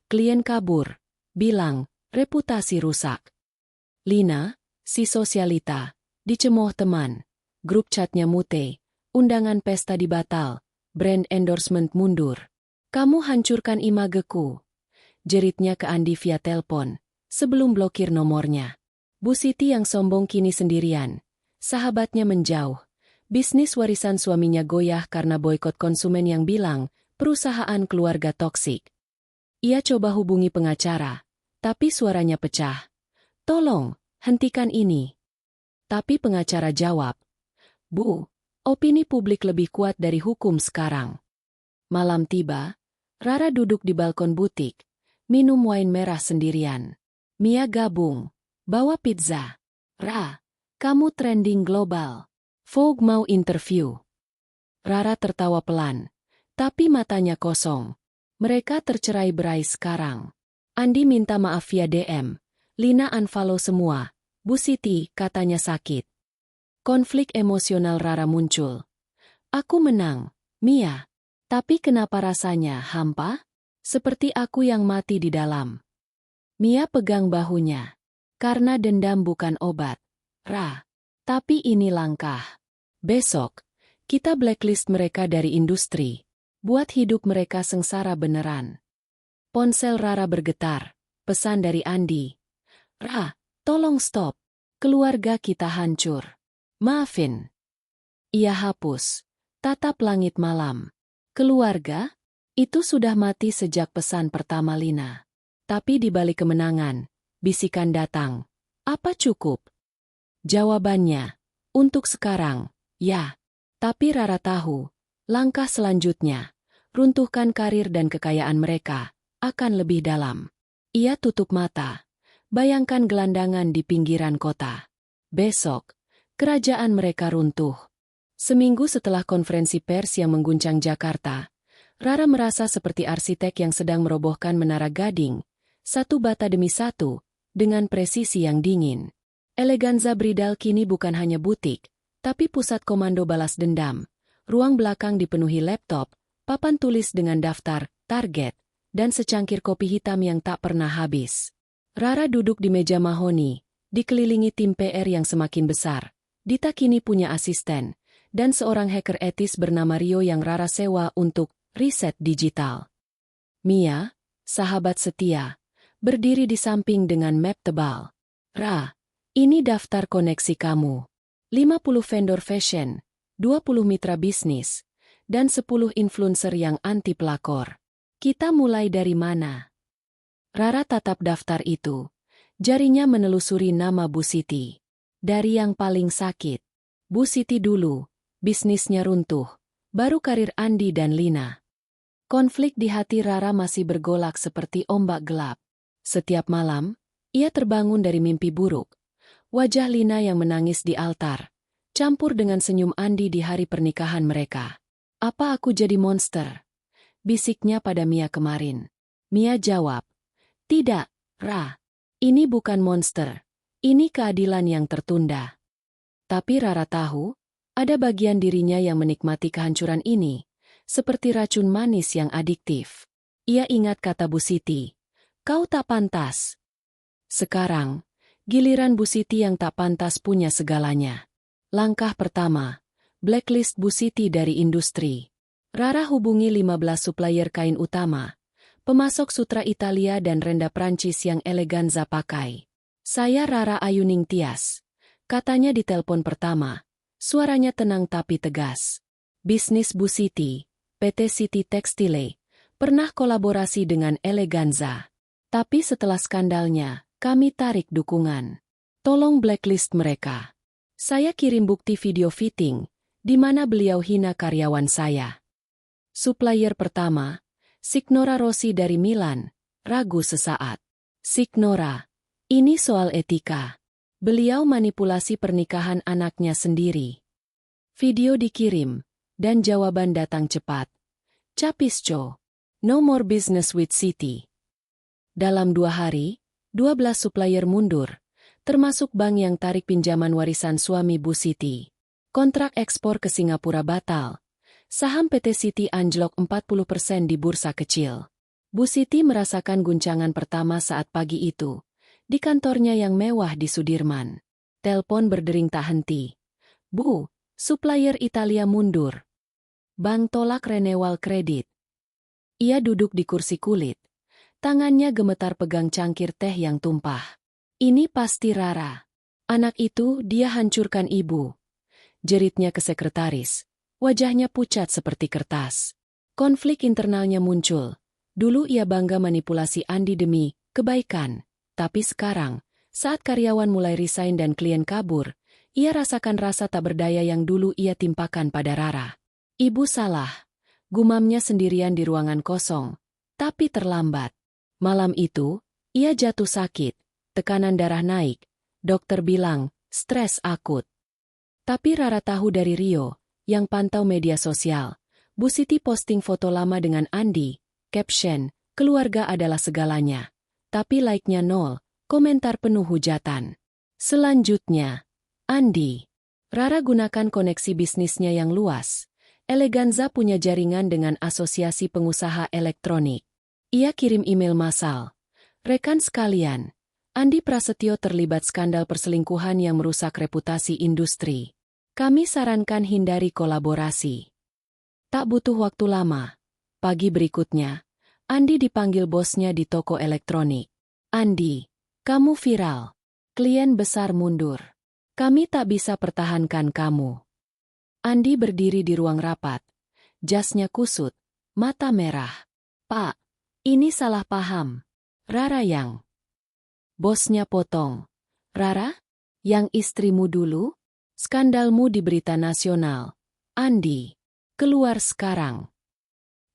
S1: Klien kabur. Bilang, reputasi rusak. Lina, si sosialita, dicemooh teman. Grup chatnya mute. Undangan pesta dibatal. Brand endorsement mundur. Kamu hancurkan imageku. Jeritnya ke Andi via telepon, sebelum blokir nomornya. Bu Siti yang sombong kini sendirian. Sahabatnya menjauh. Bisnis warisan suaminya goyah karena boikot konsumen yang bilang, perusahaan keluarga toksik. Ia coba hubungi pengacara, tapi suaranya pecah. Tolong, hentikan ini. Tapi pengacara jawab, Bu, opini publik lebih kuat dari hukum sekarang. Malam tiba, Rara duduk di balkon butik. Minum wine merah sendirian. Mia gabung. Bawa pizza. Ra, kamu trending global. Vogue mau interview. Rara tertawa pelan. Tapi matanya kosong. Mereka tercerai-berai sekarang. Andi minta maaf via DM. Lina unfollow semua. Bu Siti, katanya sakit. Konflik emosional Rara muncul. Aku menang, Mia. Tapi kenapa rasanya hampa? Seperti aku yang mati di dalam. Mia pegang bahunya. Karena dendam bukan obat. Ra. Tapi ini langkah. Besok, kita blacklist mereka dari industri. Buat hidup mereka sengsara beneran. Ponsel Rara bergetar. Pesan dari Andi. Ra, tolong stop. Keluarga kita hancur. Maafin. Ia hapus. Tatap langit malam. Keluarga? Itu sudah mati sejak pesan pertama Lina. Tapi di balik kemenangan, bisikan datang. Apa cukup? Jawabannya, untuk sekarang, ya. Tapi Rara tahu, langkah selanjutnya, runtuhkan karir dan kekayaan mereka, akan lebih dalam. Ia tutup mata. Bayangkan gelandangan di pinggiran kota. Besok, kerajaan mereka runtuh. Seminggu setelah konferensi pers yang mengguncang Jakarta, Rara merasa seperti arsitek yang sedang merobohkan menara Gading, satu bata demi satu, dengan presisi yang dingin. Eleganza Bridal kini bukan hanya butik, tapi pusat komando balas dendam. Ruang belakang dipenuhi laptop, papan tulis dengan daftar, target, dan secangkir kopi hitam yang tak pernah habis. Rara duduk di meja mahoni, dikelilingi tim PR yang semakin besar. Dita kini punya asisten, dan seorang hacker etis bernama Rio yang Rara sewa untuk riset digital. Mia, sahabat setia, berdiri di samping dengan map tebal. Ra, ini daftar koneksi kamu. 50 vendor fashion, 20 mitra bisnis, dan 10 influencer yang anti pelakor. Kita mulai dari mana? Rara tatap daftar itu. Jarinya menelusuri nama Bu Siti. Dari yang paling sakit. Bu Siti dulu, bisnisnya runtuh. Baru karir Andi dan Lina. Konflik di hati Rara masih bergolak seperti ombak gelap. Setiap malam, ia terbangun dari mimpi buruk. Wajah Lina yang menangis di altar, campur dengan senyum Andi di hari pernikahan mereka. Apa aku jadi monster? Bisiknya pada Mia kemarin. Mia jawab, tidak, Ra. Ini bukan monster. Ini keadilan yang tertunda. Tapi Rara tahu, ada bagian dirinya yang menikmati kehancuran ini. Seperti racun manis yang adiktif. Ia ingat kata Bu Siti, kau tak pantas. Sekarang, giliran Bu Siti yang tak pantas punya segalanya. Langkah pertama, blacklist Bu Siti dari industri. Rara hubungi 15 supplier kain utama, pemasok sutra Italia dan renda Prancis yang eleganza pakai. Saya Rara Ayuning Tias. Katanya di telepon pertama, suaranya tenang tapi tegas. Bisnis Bu Siti, PT City Textile, pernah kolaborasi dengan Eleganza. Tapi setelah skandalnya, kami tarik dukungan. Tolong blacklist mereka. Saya kirim bukti video fitting, di mana beliau hina karyawan saya. Supplier pertama, Signora Rossi dari Milan, ragu sesaat. Signora, ini soal etika. Beliau manipulasi pernikahan anaknya sendiri. Video dikirim, dan jawaban datang cepat. Capisco. No more business with Siti. Dalam 2 hari, 12 supplier mundur, termasuk bank yang tarik pinjaman warisan suami Bu Siti. Kontrak ekspor ke Singapura batal. Saham PT Siti anjlok 40% di bursa kecil. Bu Siti merasakan guncangan pertama saat pagi itu, di kantornya yang mewah di Sudirman. Telepon berdering tak henti. Bu, supplier Italia mundur. Bank tolak renewal kredit. Ia duduk di kursi kulit. Tangannya gemetar pegang cangkir teh yang tumpah. Ini pasti Rara. Anak itu dia hancurkan ibu. Jeritnya ke sekretaris. Wajahnya pucat seperti kertas. Konflik internalnya muncul. Dulu ia bangga manipulasi Andi demi kebaikan. Tapi sekarang, saat karyawan mulai resign dan klien kabur, ia rasakan rasa tak berdaya yang dulu ia timpakan pada Rara. Ibu salah. Gumamnya sendirian di ruangan kosong. Tapi terlambat. Malam itu, ia jatuh sakit. Tekanan darah naik. Dokter bilang, stres akut. Tapi Rara tahu dari Rio, yang pantau media sosial. Bu Siti posting foto lama dengan Andi, caption, keluarga adalah segalanya. Tapi like-nya 0, komentar penuh hujatan. Selanjutnya, Andi. Rara gunakan koneksi bisnisnya yang luas. Eleganza punya jaringan dengan asosiasi pengusaha elektronik. Ia kirim email massal. Rekan sekalian, Andi Prasetyo terlibat skandal perselingkuhan yang merusak reputasi industri. Kami sarankan hindari kolaborasi. Tak butuh waktu lama. Pagi berikutnya, Andi dipanggil bosnya di toko elektronik. Andi, kamu viral. Klien besar mundur. Kami tak bisa pertahankan kamu. Andi berdiri di ruang rapat. Jasnya kusut, mata merah. Pak, ini salah paham. Rara yang... Bosnya potong. Rara? Yang istrimu dulu? Skandalmu di berita nasional. Andi, keluar sekarang.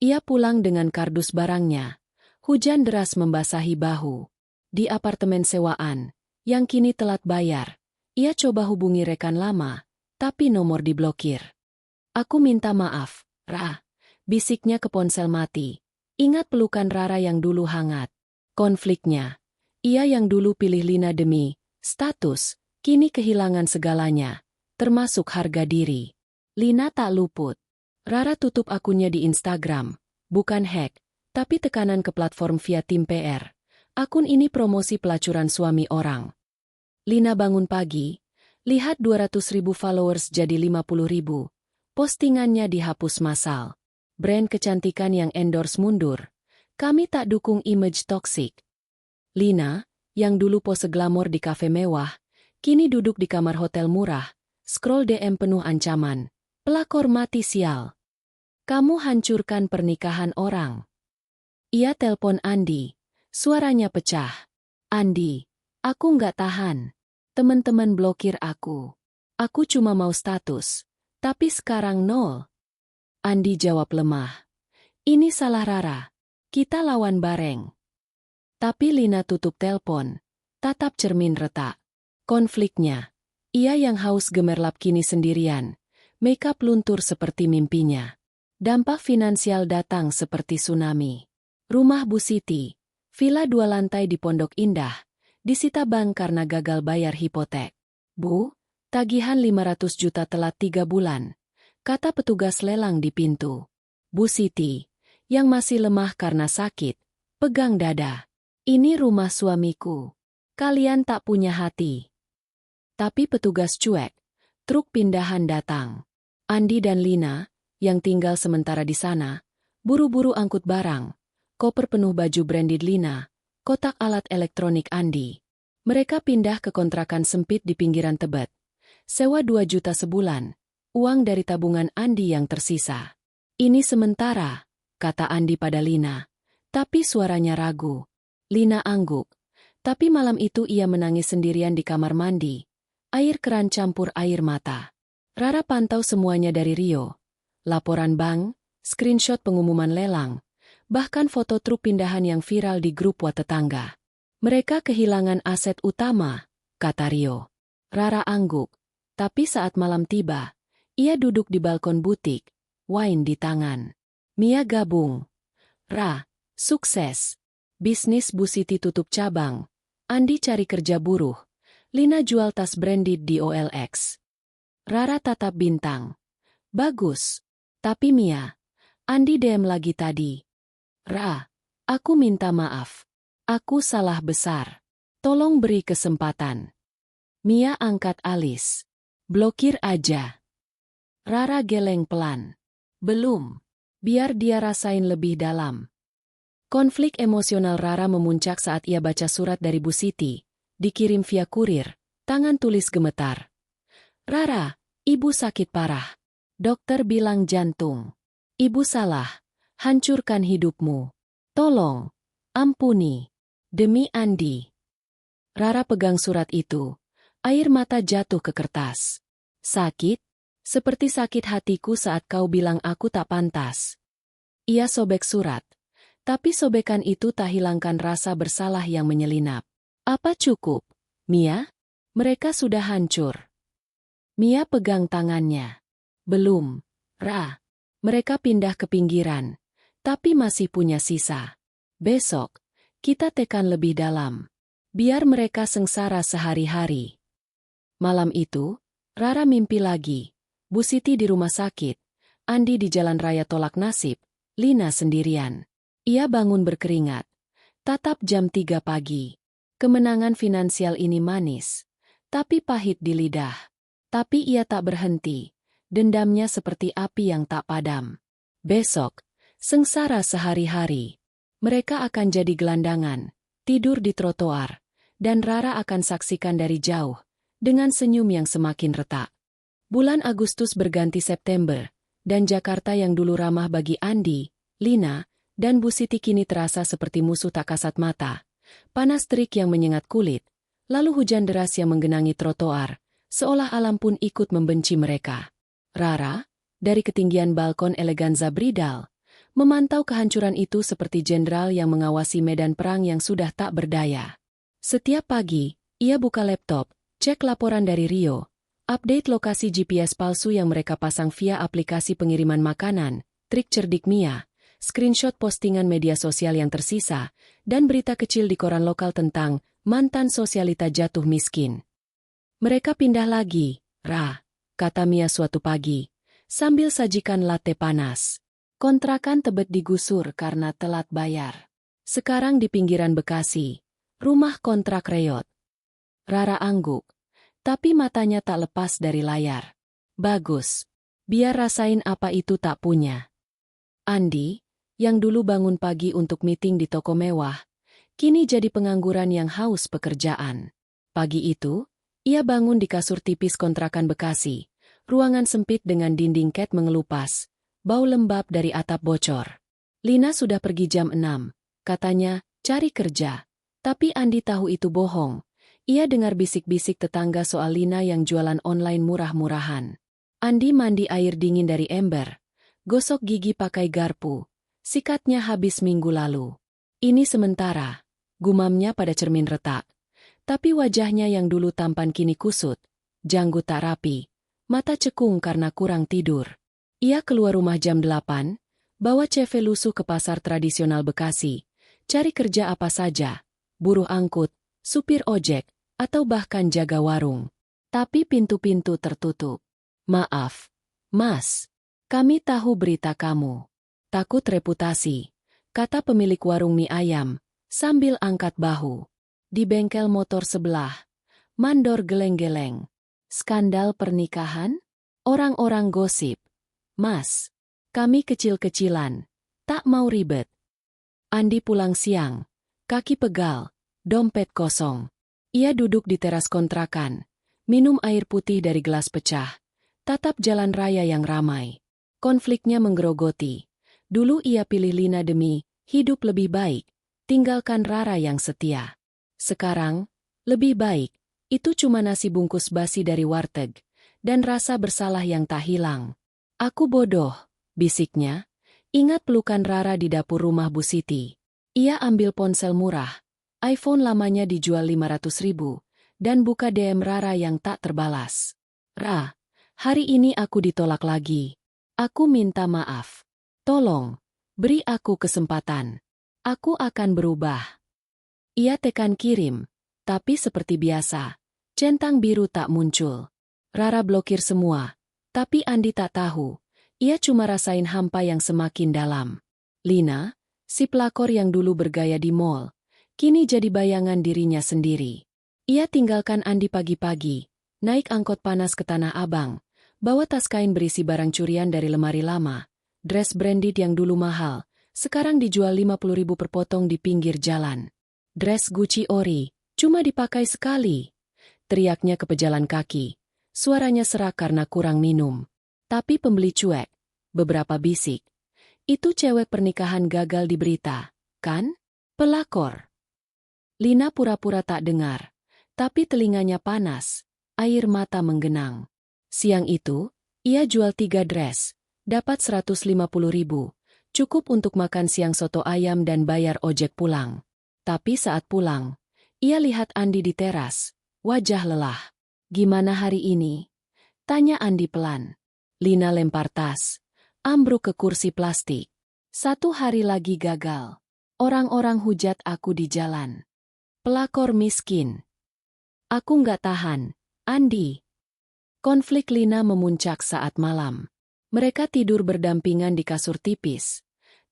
S1: Ia pulang dengan kardus barangnya. Hujan deras membasahi bahu. Di apartemen sewaan, yang kini telat bayar, ia coba hubungi rekan lama, tapi nomor diblokir. Aku minta maaf, Ra. Bisiknya ke ponsel mati. Ingat pelukan Rara yang dulu hangat. Konfliknya. Ia yang dulu pilih Lina demi status, kini kehilangan segalanya. Termasuk harga diri. Lina tak luput. Rara tutup akunnya di Instagram. Bukan hack, tapi tekanan ke platform via tim PR. Akun ini promosi pelacuran suami orang. Lina bangun pagi, lihat 200.000 followers jadi 50.000. Postingannya dihapus massal. Brand kecantikan yang endorse mundur. Kami tak dukung image toksik. Lina, yang dulu pose glamor di kafe mewah, kini duduk di kamar hotel murah. Scroll DM penuh ancaman. Pelakor mati sial. Kamu hancurkan pernikahan orang. Ia telpon Andi. Suaranya pecah. Andi, aku nggak tahan. Teman-teman blokir aku. Aku cuma mau status. Tapi sekarang 0. Andi jawab lemah. Ini salah Rara. Kita lawan bareng. Tapi Lina tutup telpon. Tatap cermin retak. Konfliknya. Ia yang haus gemerlap kini sendirian. Makeup luntur seperti mimpinya. Dampak finansial datang seperti tsunami. Rumah Bu Siti, villa 2 lantai di Pondok Indah, disita bank karena gagal bayar hipotek. Bu, tagihan 500 juta telat 3 bulan. Kata petugas lelang di pintu. Bu Siti, yang masih lemah karena sakit, pegang dada. Ini rumah suamiku. Kalian tak punya hati. Tapi petugas cuek. Truk pindahan datang. Andi dan Lina, yang tinggal sementara di sana, buru-buru angkut barang. Koper penuh baju branded Lina, kotak alat elektronik Andi. Mereka pindah ke kontrakan sempit di pinggiran Tebet. Sewa 2 juta sebulan. Uang dari tabungan Andi yang tersisa. Ini sementara, kata Andi pada Lina. Tapi suaranya ragu. Lina angguk. Tapi malam itu ia menangis sendirian di kamar mandi. Air keran campur air mata. Rara pantau semuanya dari Rio. Laporan bank, screenshot pengumuman lelang. bahkan foto truk pindahan yang viral di grup WA tetangga. Mereka kehilangan aset utama, kata Rio. Rara angguk, tapi saat malam tiba, ia duduk di balkon butik, wine di tangan. Mia gabung. Ra, sukses. Bisnis Bu Siti tutup cabang. Andi cari kerja buruh. Lina jual tas branded di OLX. Rara tatap bintang. Bagus. Tapi Mia, Andi DM lagi tadi. Ra, aku minta maaf. Aku salah besar. Tolong beri kesempatan. Mia angkat alis. Blokir aja. Rara geleng pelan. Belum. Biar dia rasain lebih dalam. Konflik emosional Rara memuncak saat ia baca surat dari Bu Siti. Dikirim via kurir. Tangan tulis gemetar. Rara, ibu sakit parah. Dokter bilang jantung. Ibu salah. Hancurkan hidupmu. Tolong. Ampuni. Demi Andi. Rara pegang surat itu. Air mata jatuh ke kertas. Sakit? Seperti sakit hatiku saat kau bilang aku tak pantas. Ia sobek surat. Tapi sobekan itu tak hilangkan rasa bersalah yang menyelinap. Apa cukup, Mia? Mereka sudah hancur. Mia pegang tangannya. Belum, Ra. Mereka pindah ke pinggiran. Tapi masih punya sisa. Besok, kita tekan lebih dalam. Biar mereka sengsara sehari-hari. Malam itu, Rara mimpi lagi. Bu Siti di rumah sakit. Andi di jalan raya tolak nasib. Lina sendirian. Ia bangun berkeringat. Tatap jam 3 pagi. Kemenangan finansial ini manis. Tapi pahit di lidah. Tapi ia tak berhenti. Dendamnya seperti api yang tak padam. Besok, sengsara sehari-hari. Mereka akan jadi gelandangan. Tidur di trotoar. Dan Rara akan saksikan dari jauh. Dengan senyum yang semakin retak. Bulan Agustus berganti September. Dan Jakarta yang dulu ramah bagi Andi, Lina, dan Bu Siti kini terasa seperti musuh tak kasat mata. Panas terik yang menyengat kulit, lalu hujan deras yang menggenangi trotoar, seolah alam pun ikut membenci mereka. Rara, dari ketinggian balkon eleganza Bridal, memantau kehancuran itu seperti jenderal yang mengawasi medan perang yang sudah tak berdaya. Setiap pagi, ia buka laptop, cek laporan dari Rio, update lokasi GPS palsu yang mereka pasang via aplikasi pengiriman makanan, trik cerdik Mia, screenshot postingan media sosial yang tersisa, dan berita kecil di koran lokal tentang mantan sosialita jatuh miskin. Mereka pindah lagi, Ra, kata Mia suatu pagi, sambil sajikan latte panas. Kontrakan Tebet digusur karena telat bayar. Sekarang di pinggiran Bekasi, rumah kontrak reot. Rara angguk, tapi matanya tak lepas dari layar. Bagus, biar rasain apa itu tak punya. Andi, yang dulu bangun pagi untuk meeting di toko mewah, kini jadi pengangguran yang haus pekerjaan. Pagi itu, ia bangun di kasur tipis kontrakan Bekasi, ruangan sempit dengan dinding cat mengelupas, bau lembab dari atap bocor. Lina sudah pergi jam 6, katanya, cari kerja. Tapi Andi tahu itu bohong. Ia dengar bisik-bisik tetangga soal Lina yang jualan online murah-murahan. Andi mandi air dingin dari ember, gosok gigi pakai garpu. Sikatnya habis minggu lalu. Ini sementara, gumamnya pada cermin retak. Tapi wajahnya yang dulu tampan kini kusut, janggut tak rapi, mata cekung karena kurang tidur. Ia keluar rumah jam 8, bawa CV lusuh ke pasar tradisional Bekasi, cari kerja apa saja, buruh angkut, supir ojek, atau bahkan jaga warung. Tapi pintu-pintu tertutup. Maaf, Mas, kami tahu berita kamu. Takut reputasi, kata pemilik warung mie ayam, sambil angkat bahu. Di bengkel motor sebelah, mandor geleng-geleng. Skandal pernikahan? Orang-orang gosip. Mas, kami kecil-kecilan, tak mau ribet. Andi pulang siang, kaki pegal, dompet kosong. Ia duduk di teras kontrakan, minum air putih dari gelas pecah, tatap jalan raya yang ramai. Konfliknya menggerogoti. Dulu ia pilih Lina demi hidup lebih baik, tinggalkan Rara yang setia. Sekarang, lebih baik, itu cuma nasi bungkus basi dari warteg, dan rasa bersalah yang tak hilang. Aku bodoh, bisiknya. Ingat pelukan Rara di dapur rumah Bu Siti. Ia ambil ponsel murah. iPhone lamanya dijual 500.000 dan buka DM Rara yang tak terbalas. Ra, hari ini aku ditolak lagi. Aku minta maaf. Tolong, beri aku kesempatan. Aku akan berubah. Ia tekan kirim, tapi seperti biasa, centang biru tak muncul. Rara blokir semua, tapi Andi tak tahu. Ia cuma rasain hampa yang semakin dalam. Lina, si pelakor yang dulu bergaya di mall, kini jadi bayangan dirinya sendiri. Ia tinggalkan Andi pagi-pagi, naik angkot panas ke Tanah Abang, bawa tas kain berisi barang curian dari lemari lama, dress branded yang dulu mahal, sekarang dijual 50.000 per potong di pinggir jalan. Dress Gucci ori, cuma dipakai sekali. Teriaknya ke pejalan kaki, suaranya serak karena kurang minum. Tapi pembeli cuek, beberapa bisik. Itu cewek pernikahan gagal di berita, kan? Pelakor. Lina pura-pura tak dengar, tapi telinganya panas, air mata menggenang. Siang itu, ia jual 3 dress, dapat 150.000, cukup untuk makan siang soto ayam dan bayar ojek pulang. Tapi saat pulang, ia lihat Andi di teras, wajah lelah. Gimana hari ini? Tanya Andi pelan. Lina lempar tas, ambruk ke kursi plastik. 1 hari lagi gagal. Orang-orang hujat aku di jalan. Pelakor miskin. Aku nggak tahan, Andi. Konflik Lina memuncak saat malam. Mereka tidur berdampingan di kasur tipis,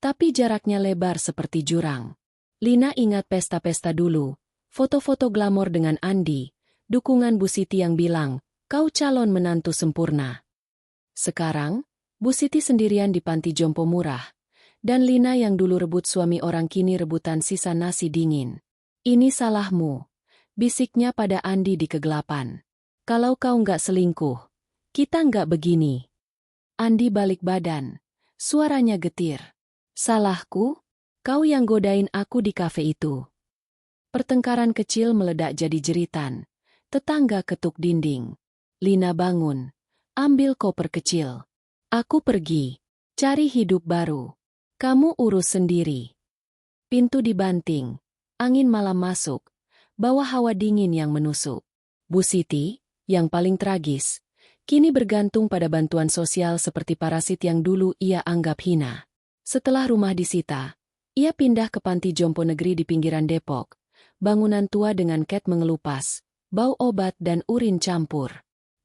S1: tapi jaraknya lebar seperti jurang. Lina ingat pesta-pesta dulu, foto-foto glamor dengan Andi, dukungan Bu Siti yang bilang, kau calon menantu sempurna. Sekarang, Bu Siti sendirian di panti jompo murah, dan Lina yang dulu rebut suami orang kini rebutan sisa nasi dingin. Ini salahmu, bisiknya pada Andi di kegelapan. Kalau kau nggak selingkuh, kita nggak begini. Andi balik badan, suaranya getir. Salahku? Kau yang godain aku di kafe itu. Pertengkaran kecil meledak jadi jeritan. Tetangga ketuk dinding. Lina bangun. Ambil koper kecil. Aku pergi. Cari hidup baru. Kamu urus sendiri. Pintu dibanting. Angin malam masuk. Bawa hawa dingin yang menusuk. Bu Siti, yang paling tragis, kini bergantung pada bantuan sosial seperti parasit yang dulu ia anggap hina. Setelah rumah disita, ia pindah ke panti jompo negeri di pinggiran Depok. Bangunan tua dengan cat mengelupas, bau obat dan urin campur.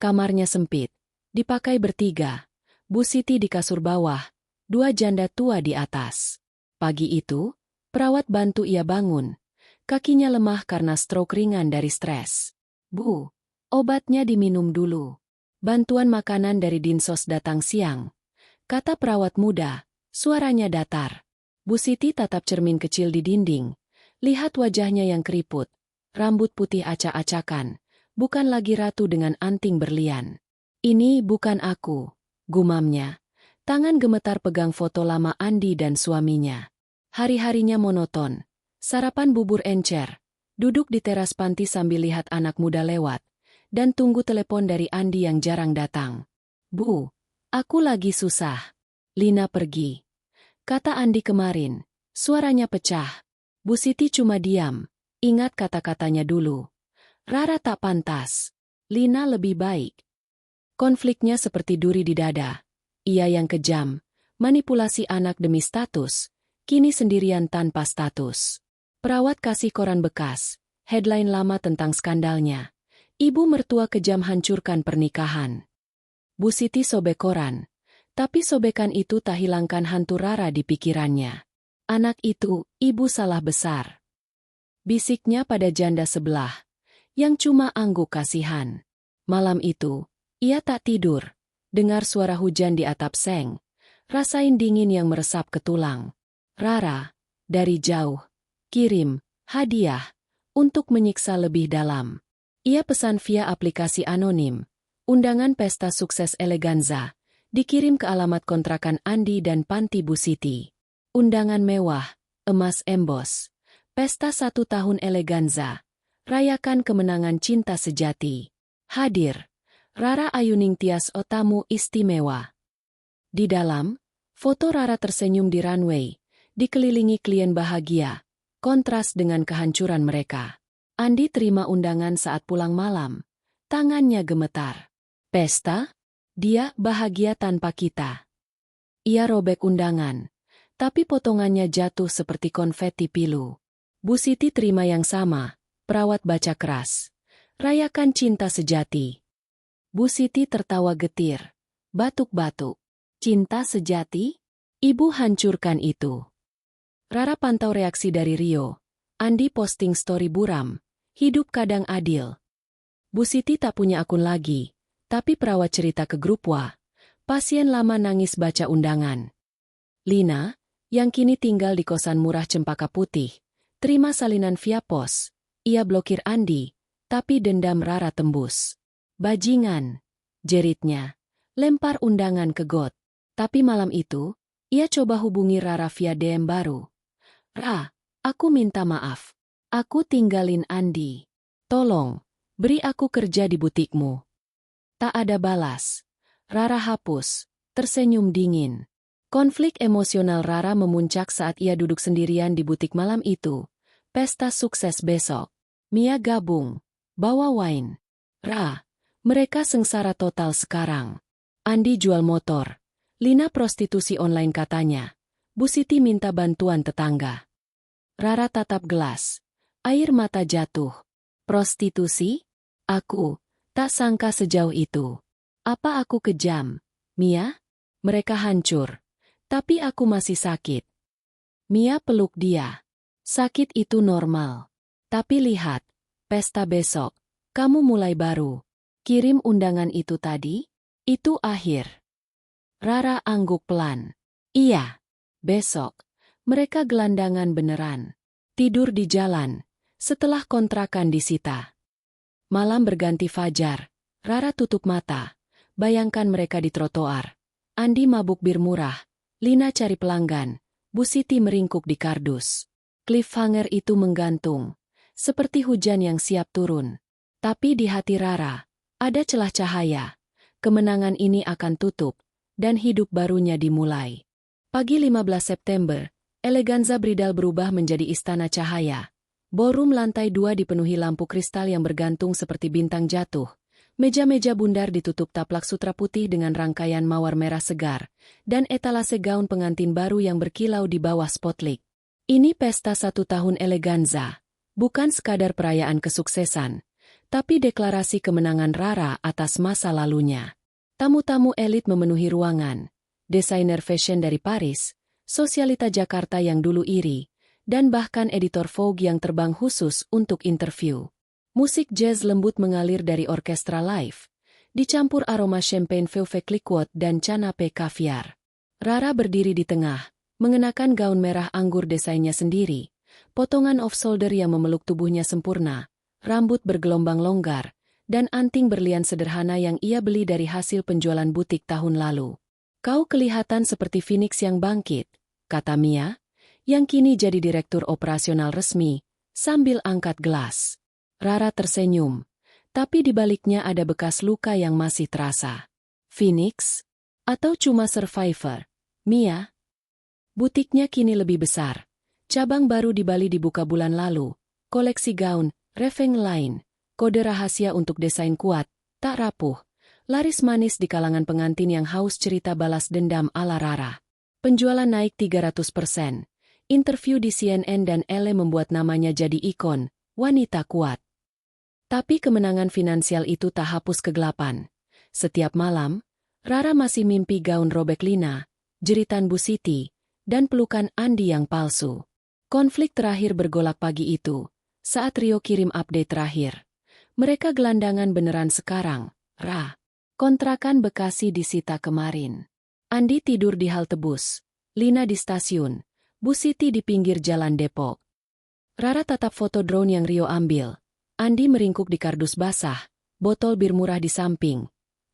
S1: Kamarnya sempit. Dipakai bertiga, Bu Siti di kasur bawah, 2 janda tua di atas. Pagi itu, perawat bantu ia bangun. Kakinya lemah karena stroke ringan dari stres. Bu, obatnya diminum dulu. Bantuan makanan dari Dinsos datang siang. Kata perawat muda, suaranya datar. Bu Siti tatap cermin kecil di dinding. Lihat wajahnya yang keriput. Rambut putih acak-acakan. Bukan lagi ratu dengan anting berlian. Ini bukan aku, gumamnya. Tangan gemetar pegang foto lama Andi dan suaminya. Hari-harinya monoton. Sarapan bubur encer. Duduk di teras panti sambil lihat anak muda lewat. Dan tunggu telepon dari Andi yang jarang datang. Bu, aku lagi susah. Lina pergi. Kata Andi kemarin. Suaranya pecah. Bu Siti cuma diam. Ingat kata-katanya dulu. Rara tak pantas. Lina lebih baik. Konfliknya seperti duri di dada. Ia yang kejam, manipulasi anak demi status, kini sendirian tanpa status. Perawat kasih koran bekas, headline lama tentang skandalnya. Ibu mertua kejam hancurkan pernikahan. Bu Siti sobek koran, tapi sobekan itu tak hilangkan hantu Rara di pikirannya. Anak itu, ibu salah besar. Bisiknya pada janda sebelah, yang cuma angguk kasihan. Malam itu, ia tak tidur, dengar suara hujan di atap seng, rasain dingin yang meresap ke tulang. Rara, dari jauh, kirim, hadiah, untuk menyiksa lebih dalam. Ia pesan via aplikasi anonim, undangan pesta sukses eleganza, dikirim ke alamat kontrakan Andi dan panti Bu Siti. Undangan mewah, emas embos, pesta 1 tahun eleganza, rayakan kemenangan cinta sejati. Hadir. Rara Ayuning Tias tamu istimewa. Di dalam, Foto Rara tersenyum di runway, dikelilingi klien bahagia, kontras dengan kehancuran mereka. Andi terima undangan saat pulang malam. Tangannya gemetar. Pesta? Dia bahagia tanpa kita. Ia robek undangan, tapi potongannya jatuh seperti konfeti pilu. Bu Siti terima yang sama, perawat baca keras. Rayakan cinta sejati. Bu Siti tertawa getir. Batuk-batuk. Cinta sejati? Ibu hancurkan itu. Rara pantau reaksi dari Rio. Andi posting story buram. Hidup kadang adil. Bu Siti tak punya akun lagi, tapi perawat cerita ke grup WA. Pasien lama nangis baca undangan. Lina, yang kini tinggal di kosan murah Cempaka Putih, terima salinan via pos. Ia blokir Andi, tapi dendam Rara tembus. Bajingan, jeritnya. Lempar undangan ke got. Tapi malam itu, ia coba hubungi Rara via DM baru. Ra, aku minta maaf. Aku tinggalin Andi. Tolong, beri aku kerja di butikmu. Tak ada balas. Rara hapus, tersenyum dingin. Konflik emosional Rara memuncak saat ia duduk sendirian di butik malam itu. Pesta sukses besok. Mia gabung, bawa wine. Ra, mereka sengsara total sekarang. Andi jual motor. Lina prostitusi online katanya. Bu Siti minta bantuan tetangga. Rara tatap gelas. Air mata jatuh. Prostitusi? Aku tak sangka sejauh itu. Apa aku kejam? Mia? Mereka hancur. Tapi aku masih sakit. Mia peluk dia. Sakit itu normal. Tapi lihat, pesta besok. Kamu mulai baru. Kirim undangan itu tadi? Itu akhir. Rara angguk pelan. Iya. Besok. Mereka gelandangan beneran. Tidur di jalan. Setelah kontrakan disita. Malam berganti fajar. Rara tutup mata. Bayangkan mereka di trotoar. Andi mabuk bir murah. Lina cari pelanggan. Bu Siti meringkuk di kardus. Cliffhanger itu menggantung. Seperti hujan yang siap turun. Tapi di hati Rara, ada celah cahaya. Kemenangan ini akan tutup. Dan hidup barunya dimulai. Pagi 15 September, Eleganza Bridal berubah menjadi istana cahaya. Ballroom lantai 2 dipenuhi lampu kristal yang bergantung seperti bintang jatuh. Meja-meja bundar ditutup taplak sutra putih dengan rangkaian mawar merah segar, dan etalase gaun pengantin baru yang berkilau di bawah spotlight. Ini pesta 1 tahun Eleganza, bukan sekadar perayaan kesuksesan, tapi deklarasi kemenangan Rara atas masa lalunya. Tamu-tamu elit memenuhi ruangan, desainer fashion dari Paris, sosialita Jakarta yang dulu iri, dan bahkan editor Vogue yang terbang khusus untuk interview. Musik jazz lembut mengalir dari orkestra live, dicampur aroma champagne Veuve Clicquot dan canapé caviar. Rara berdiri di tengah, mengenakan gaun merah anggur desainnya sendiri, potongan off-shoulder yang memeluk tubuhnya sempurna, rambut bergelombang longgar, dan anting berlian sederhana yang ia beli dari hasil penjualan butik tahun lalu. Kau kelihatan seperti Phoenix yang bangkit, kata Mia, yang kini jadi direktur operasional resmi, sambil angkat gelas. Rara tersenyum, tapi di baliknya ada bekas luka yang masih terasa. Phoenix? Atau cuma survivor? Mia? Butiknya kini lebih besar. Cabang baru di Bali dibuka bulan lalu, koleksi gaun, Reveng Line, kode rahasia untuk desain kuat, tak rapuh, laris manis di kalangan pengantin yang haus cerita balas dendam ala Rara. Penjualan naik 300%. Interview di CNN dan Elle membuat namanya jadi ikon, wanita kuat. Tapi kemenangan finansial itu tak hapus kegelapan. Setiap malam, Rara masih mimpi gaun robek Lina, jeritan Bu Siti, dan pelukan Andi yang palsu. Konflik terakhir bergolak pagi itu, saat Rio kirim update terakhir. Mereka gelandangan beneran sekarang, Ra. Kontrakan Bekasi disita kemarin. Andi tidur di halte bus, Lina di stasiun, Bu Siti di pinggir jalan Depok. Rara tatap foto drone yang Rio ambil. Andi meringkuk di kardus basah, botol bir murah di samping.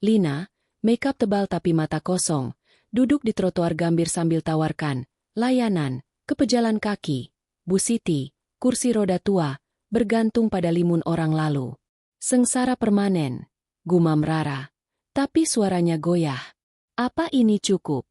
S1: Lina, makeup tebal tapi mata kosong, duduk di trotoar gambir sambil tawarkan, layanan, ke pejalan kaki. Bu Siti, kursi roda tua, bergantung pada limun orang lalu. Sengsara permanen, gumam Rara. Tapi suaranya goyah. Apa ini cukup?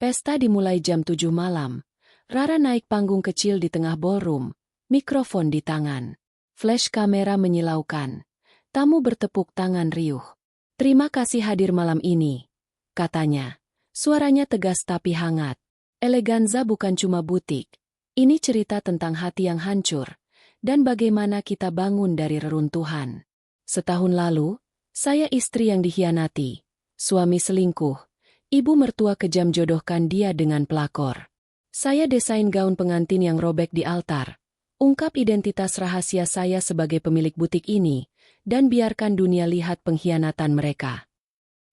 S1: Pesta dimulai jam 7 malam. Rara naik panggung kecil di tengah ballroom, mikrofon di tangan. Flash kamera menyilaukan. Tamu bertepuk tangan riuh. "Terima kasih hadir malam ini," katanya. Suaranya tegas tapi hangat. Eleganza bukan cuma butik. Ini cerita tentang hati yang hancur, dan bagaimana kita bangun dari reruntuhan. Setahun lalu, saya istri yang dikhianati, suami selingkuh, ibu mertua kejam jodohkan dia dengan pelakor. Saya desain gaun pengantin yang robek di altar, ungkap identitas rahasia saya sebagai pemilik butik ini, dan biarkan dunia lihat pengkhianatan mereka.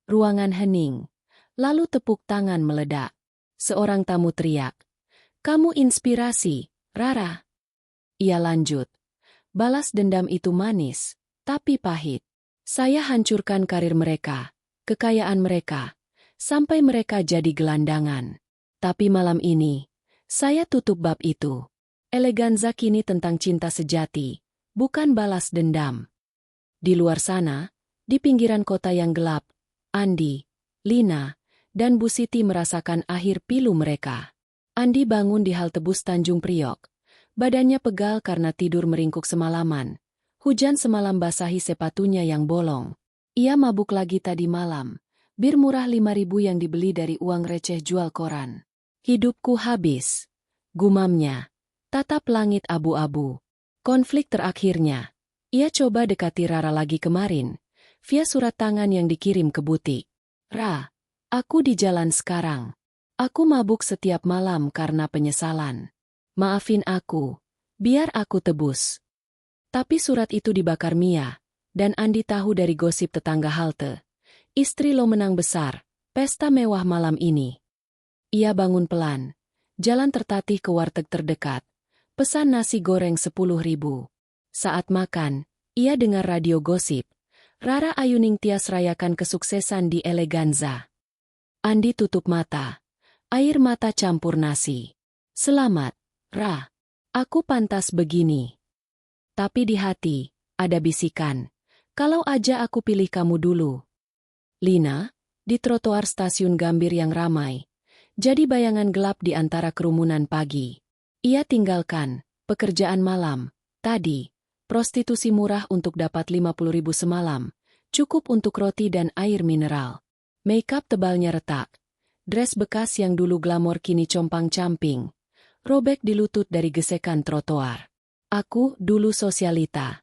S1: Ruangan hening. Lalu tepuk tangan meledak. Seorang tamu teriak, "Kamu inspirasi, Rara." Ia lanjut, "Balas dendam itu manis, tapi pahit. Saya hancurkan karir mereka, kekayaan mereka, sampai mereka jadi gelandangan. Tapi malam ini, saya tutup bab itu. Eleganza kini tentang cinta sejati, bukan balas dendam." Di luar sana, di pinggiran kota yang gelap, Andi, Lina, dan Bu Siti merasakan akhir pilu mereka. Andi bangun di halte bus Tanjung Priok. Badannya pegal karena tidur meringkuk semalaman. Hujan semalam basahi sepatunya yang bolong. Ia mabuk lagi tadi malam. Bir murah 5.000 yang dibeli dari uang receh jual koran. "Hidupku habis," gumamnya. Tatap langit abu-abu. Konflik terakhirnya. Ia coba dekati Rara lagi kemarin, via surat tangan yang dikirim ke butik. "Ra, aku di jalan sekarang. Aku mabuk setiap malam karena penyesalan. Maafin aku, biar aku tebus." Tapi surat itu dibakar Mia, dan Andi tahu dari gosip tetangga halte. Istri lo menang besar, pesta mewah malam ini. Ia bangun pelan, jalan tertatih ke warteg terdekat, pesan nasi goreng 10.000. Saat makan, ia dengar radio gosip. Rara Ayuning Tias rayakan kesuksesan di Eleganza. Andi tutup mata. Air mata campur nasi. "Selamat, Ra. Aku pantas begini." Tapi di hati, ada bisikan. "Kalau aja aku pilih kamu dulu." Lina, di trotoar stasiun Gambir yang ramai, jadi bayangan gelap di antara kerumunan pagi. Ia tinggalkan pekerjaan malam. Tadi, prostitusi murah untuk dapat 50.000 semalam, cukup untuk roti dan air mineral. Makeup tebalnya retak. Dress bekas yang dulu glamor kini compang-camping. Robek di lutut dari gesekan trotoar. "Aku dulu sosialita,"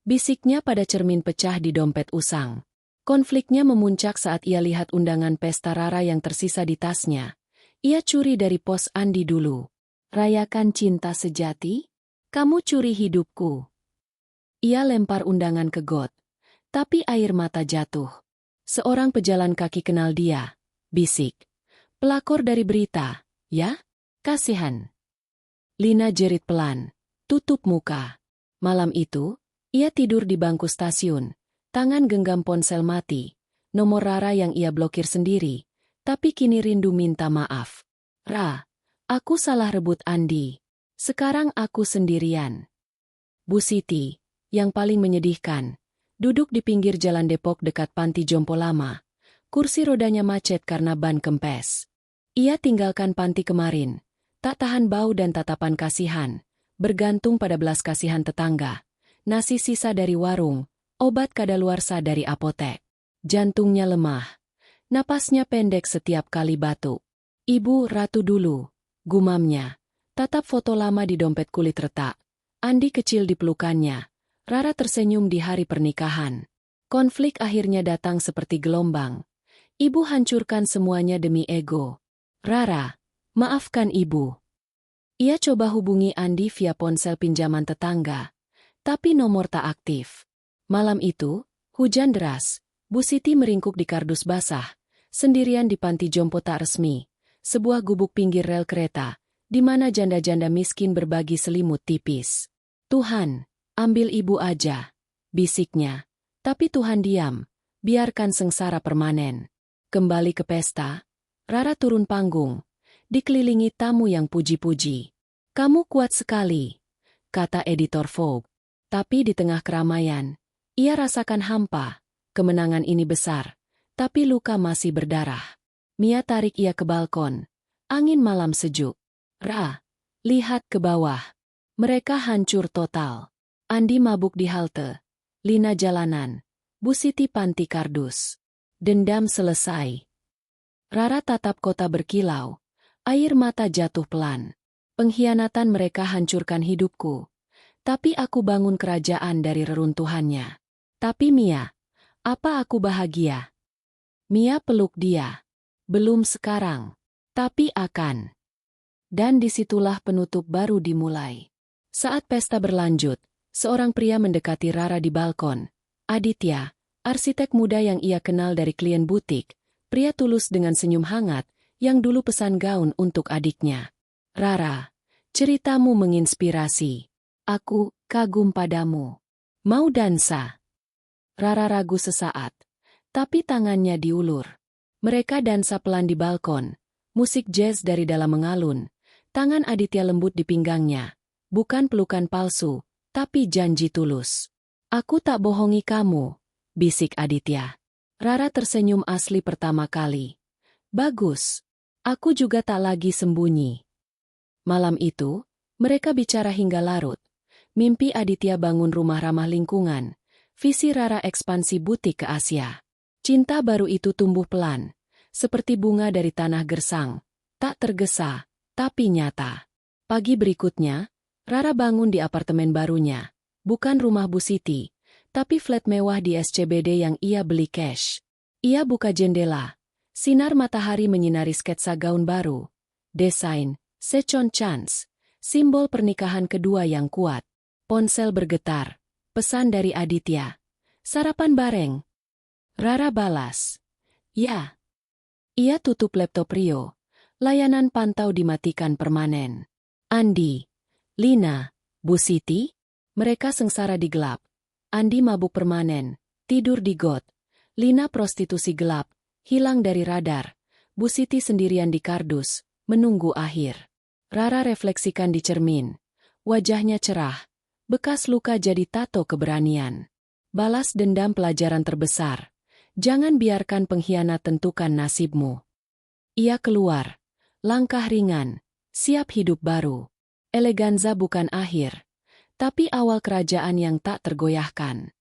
S1: bisiknya pada cermin pecah di dompet usang. Konfliknya memuncak saat ia lihat undangan pesta Rara yang tersisa di tasnya. Ia curi dari pos Andi dulu. "Rayakan cinta sejati? Kamu curi hidupku." Ia lempar undangan ke got. Tapi air mata jatuh. Seorang pejalan kaki kenal dia. Bisik, "Pelakor dari berita, ya? Kasihan." Lina jerit pelan. Tutup muka. Malam itu, ia tidur di bangku stasiun. Tangan genggam ponsel mati. Nomor Rara yang ia blokir sendiri. Tapi kini rindu minta maaf. "Ra, aku salah rebut Andi. Sekarang aku sendirian." Bu Siti, yang paling menyedihkan, duduk di pinggir jalan Depok dekat panti jompo lama. Kursi rodanya macet karena ban kempes. Ia tinggalkan panti kemarin. Tak tahan bau dan tatapan kasihan. Bergantung pada belas kasihan tetangga. Nasi sisa dari warung, obat kadaluarsa dari apotek. Jantungnya lemah. Napasnya pendek setiap kali batuk. "Ibu Ratu dulu," gumamnya. Tatap foto lama di dompet kulit retak. Andi kecil di pelukannya. Rara tersenyum di hari pernikahan. Konflik akhirnya datang seperti gelombang. Ibu hancurkan semuanya demi ego. "Rara, maafkan ibu." Ia coba hubungi Andi via ponsel pinjaman tetangga. Tapi nomor tak aktif. Malam itu, hujan deras. Bu Siti meringkuk di kardus basah. Sendirian di panti jompo tak resmi. Sebuah gubuk pinggir rel kereta, di mana janda-janda miskin berbagi selimut tipis. "Tuhan, ambil ibu aja," bisiknya. Tapi Tuhan diam, biarkan sengsara permanen. Kembali ke pesta, Rara turun panggung, dikelilingi tamu yang puji-puji. "Kamu kuat sekali," kata editor Vogue. Tapi di tengah keramaian, ia rasakan hampa. Kemenangan ini besar, tapi luka masih berdarah. Mia tarik ia ke balkon. Angin malam sejuk. Lihat ke bawah. Mereka hancur total. Andi mabuk di halte. Lina jalanan. Bu Siti panti kardus. Dendam selesai. Rara tatap kota berkilau. Air mata jatuh pelan. Pengkhianatan mereka hancurkan hidupku. Tapi aku bangun kerajaan dari reruntuhannya. Tapi Mia, apa aku bahagia? Mia peluk dia. Belum sekarang. Tapi akan. Dan disitulah penutup baru dimulai. Saat pesta berlanjut, seorang pria mendekati Rara di balkon. Aditya, arsitek muda yang ia kenal dari klien butik, pria tulus dengan senyum hangat, yang dulu pesan gaun untuk adiknya. Rara, ceritamu menginspirasi. Aku kagum padamu. Mau dansa? Rara ragu sesaat, tapi tangannya diulur. Mereka dansa pelan di balkon, musik jazz dari dalam mengalun, tangan Aditya lembut di pinggangnya, bukan pelukan palsu, tapi janji tulus. Aku tak bohongi kamu, bisik Aditya. Rara tersenyum asli pertama kali. Bagus, aku juga tak lagi sembunyi. Malam itu, mereka bicara hingga larut. Mimpi Aditya bangun rumah ramah lingkungan, visi Rara ekspansi butik ke Asia. Cinta baru itu tumbuh pelan, seperti bunga dari tanah gersang, tak tergesa, tapi nyata. Pagi berikutnya, Rara bangun di apartemen barunya, bukan rumah Bu Siti, tapi flat mewah di SCBD yang ia beli cash. Ia buka jendela, sinar matahari menyinari sketsa gaun baru, desain, Second Chance, simbol pernikahan kedua yang kuat. Ponsel bergetar, pesan dari Aditya. Sarapan bareng. Rara balas. Ya. Ia tutup laptop Rio. Layanan pantau dimatikan permanen. Andi, Lina, Bu Siti? Mereka sengsara di gelap. Andi mabuk permanen, tidur di got. Lina prostitusi gelap, hilang dari radar. Bu Siti sendirian di kardus, menunggu akhir. Rara refleksikan di cermin. Wajahnya cerah. Bekas luka jadi tato keberanian. Balas dendam pelajaran terbesar. Jangan biarkan pengkhianat tentukan nasibmu. Ia keluar. Langkah ringan. Siap hidup baru. Eleganza bukan akhir. Tapi awal kerajaan yang tak tergoyahkan.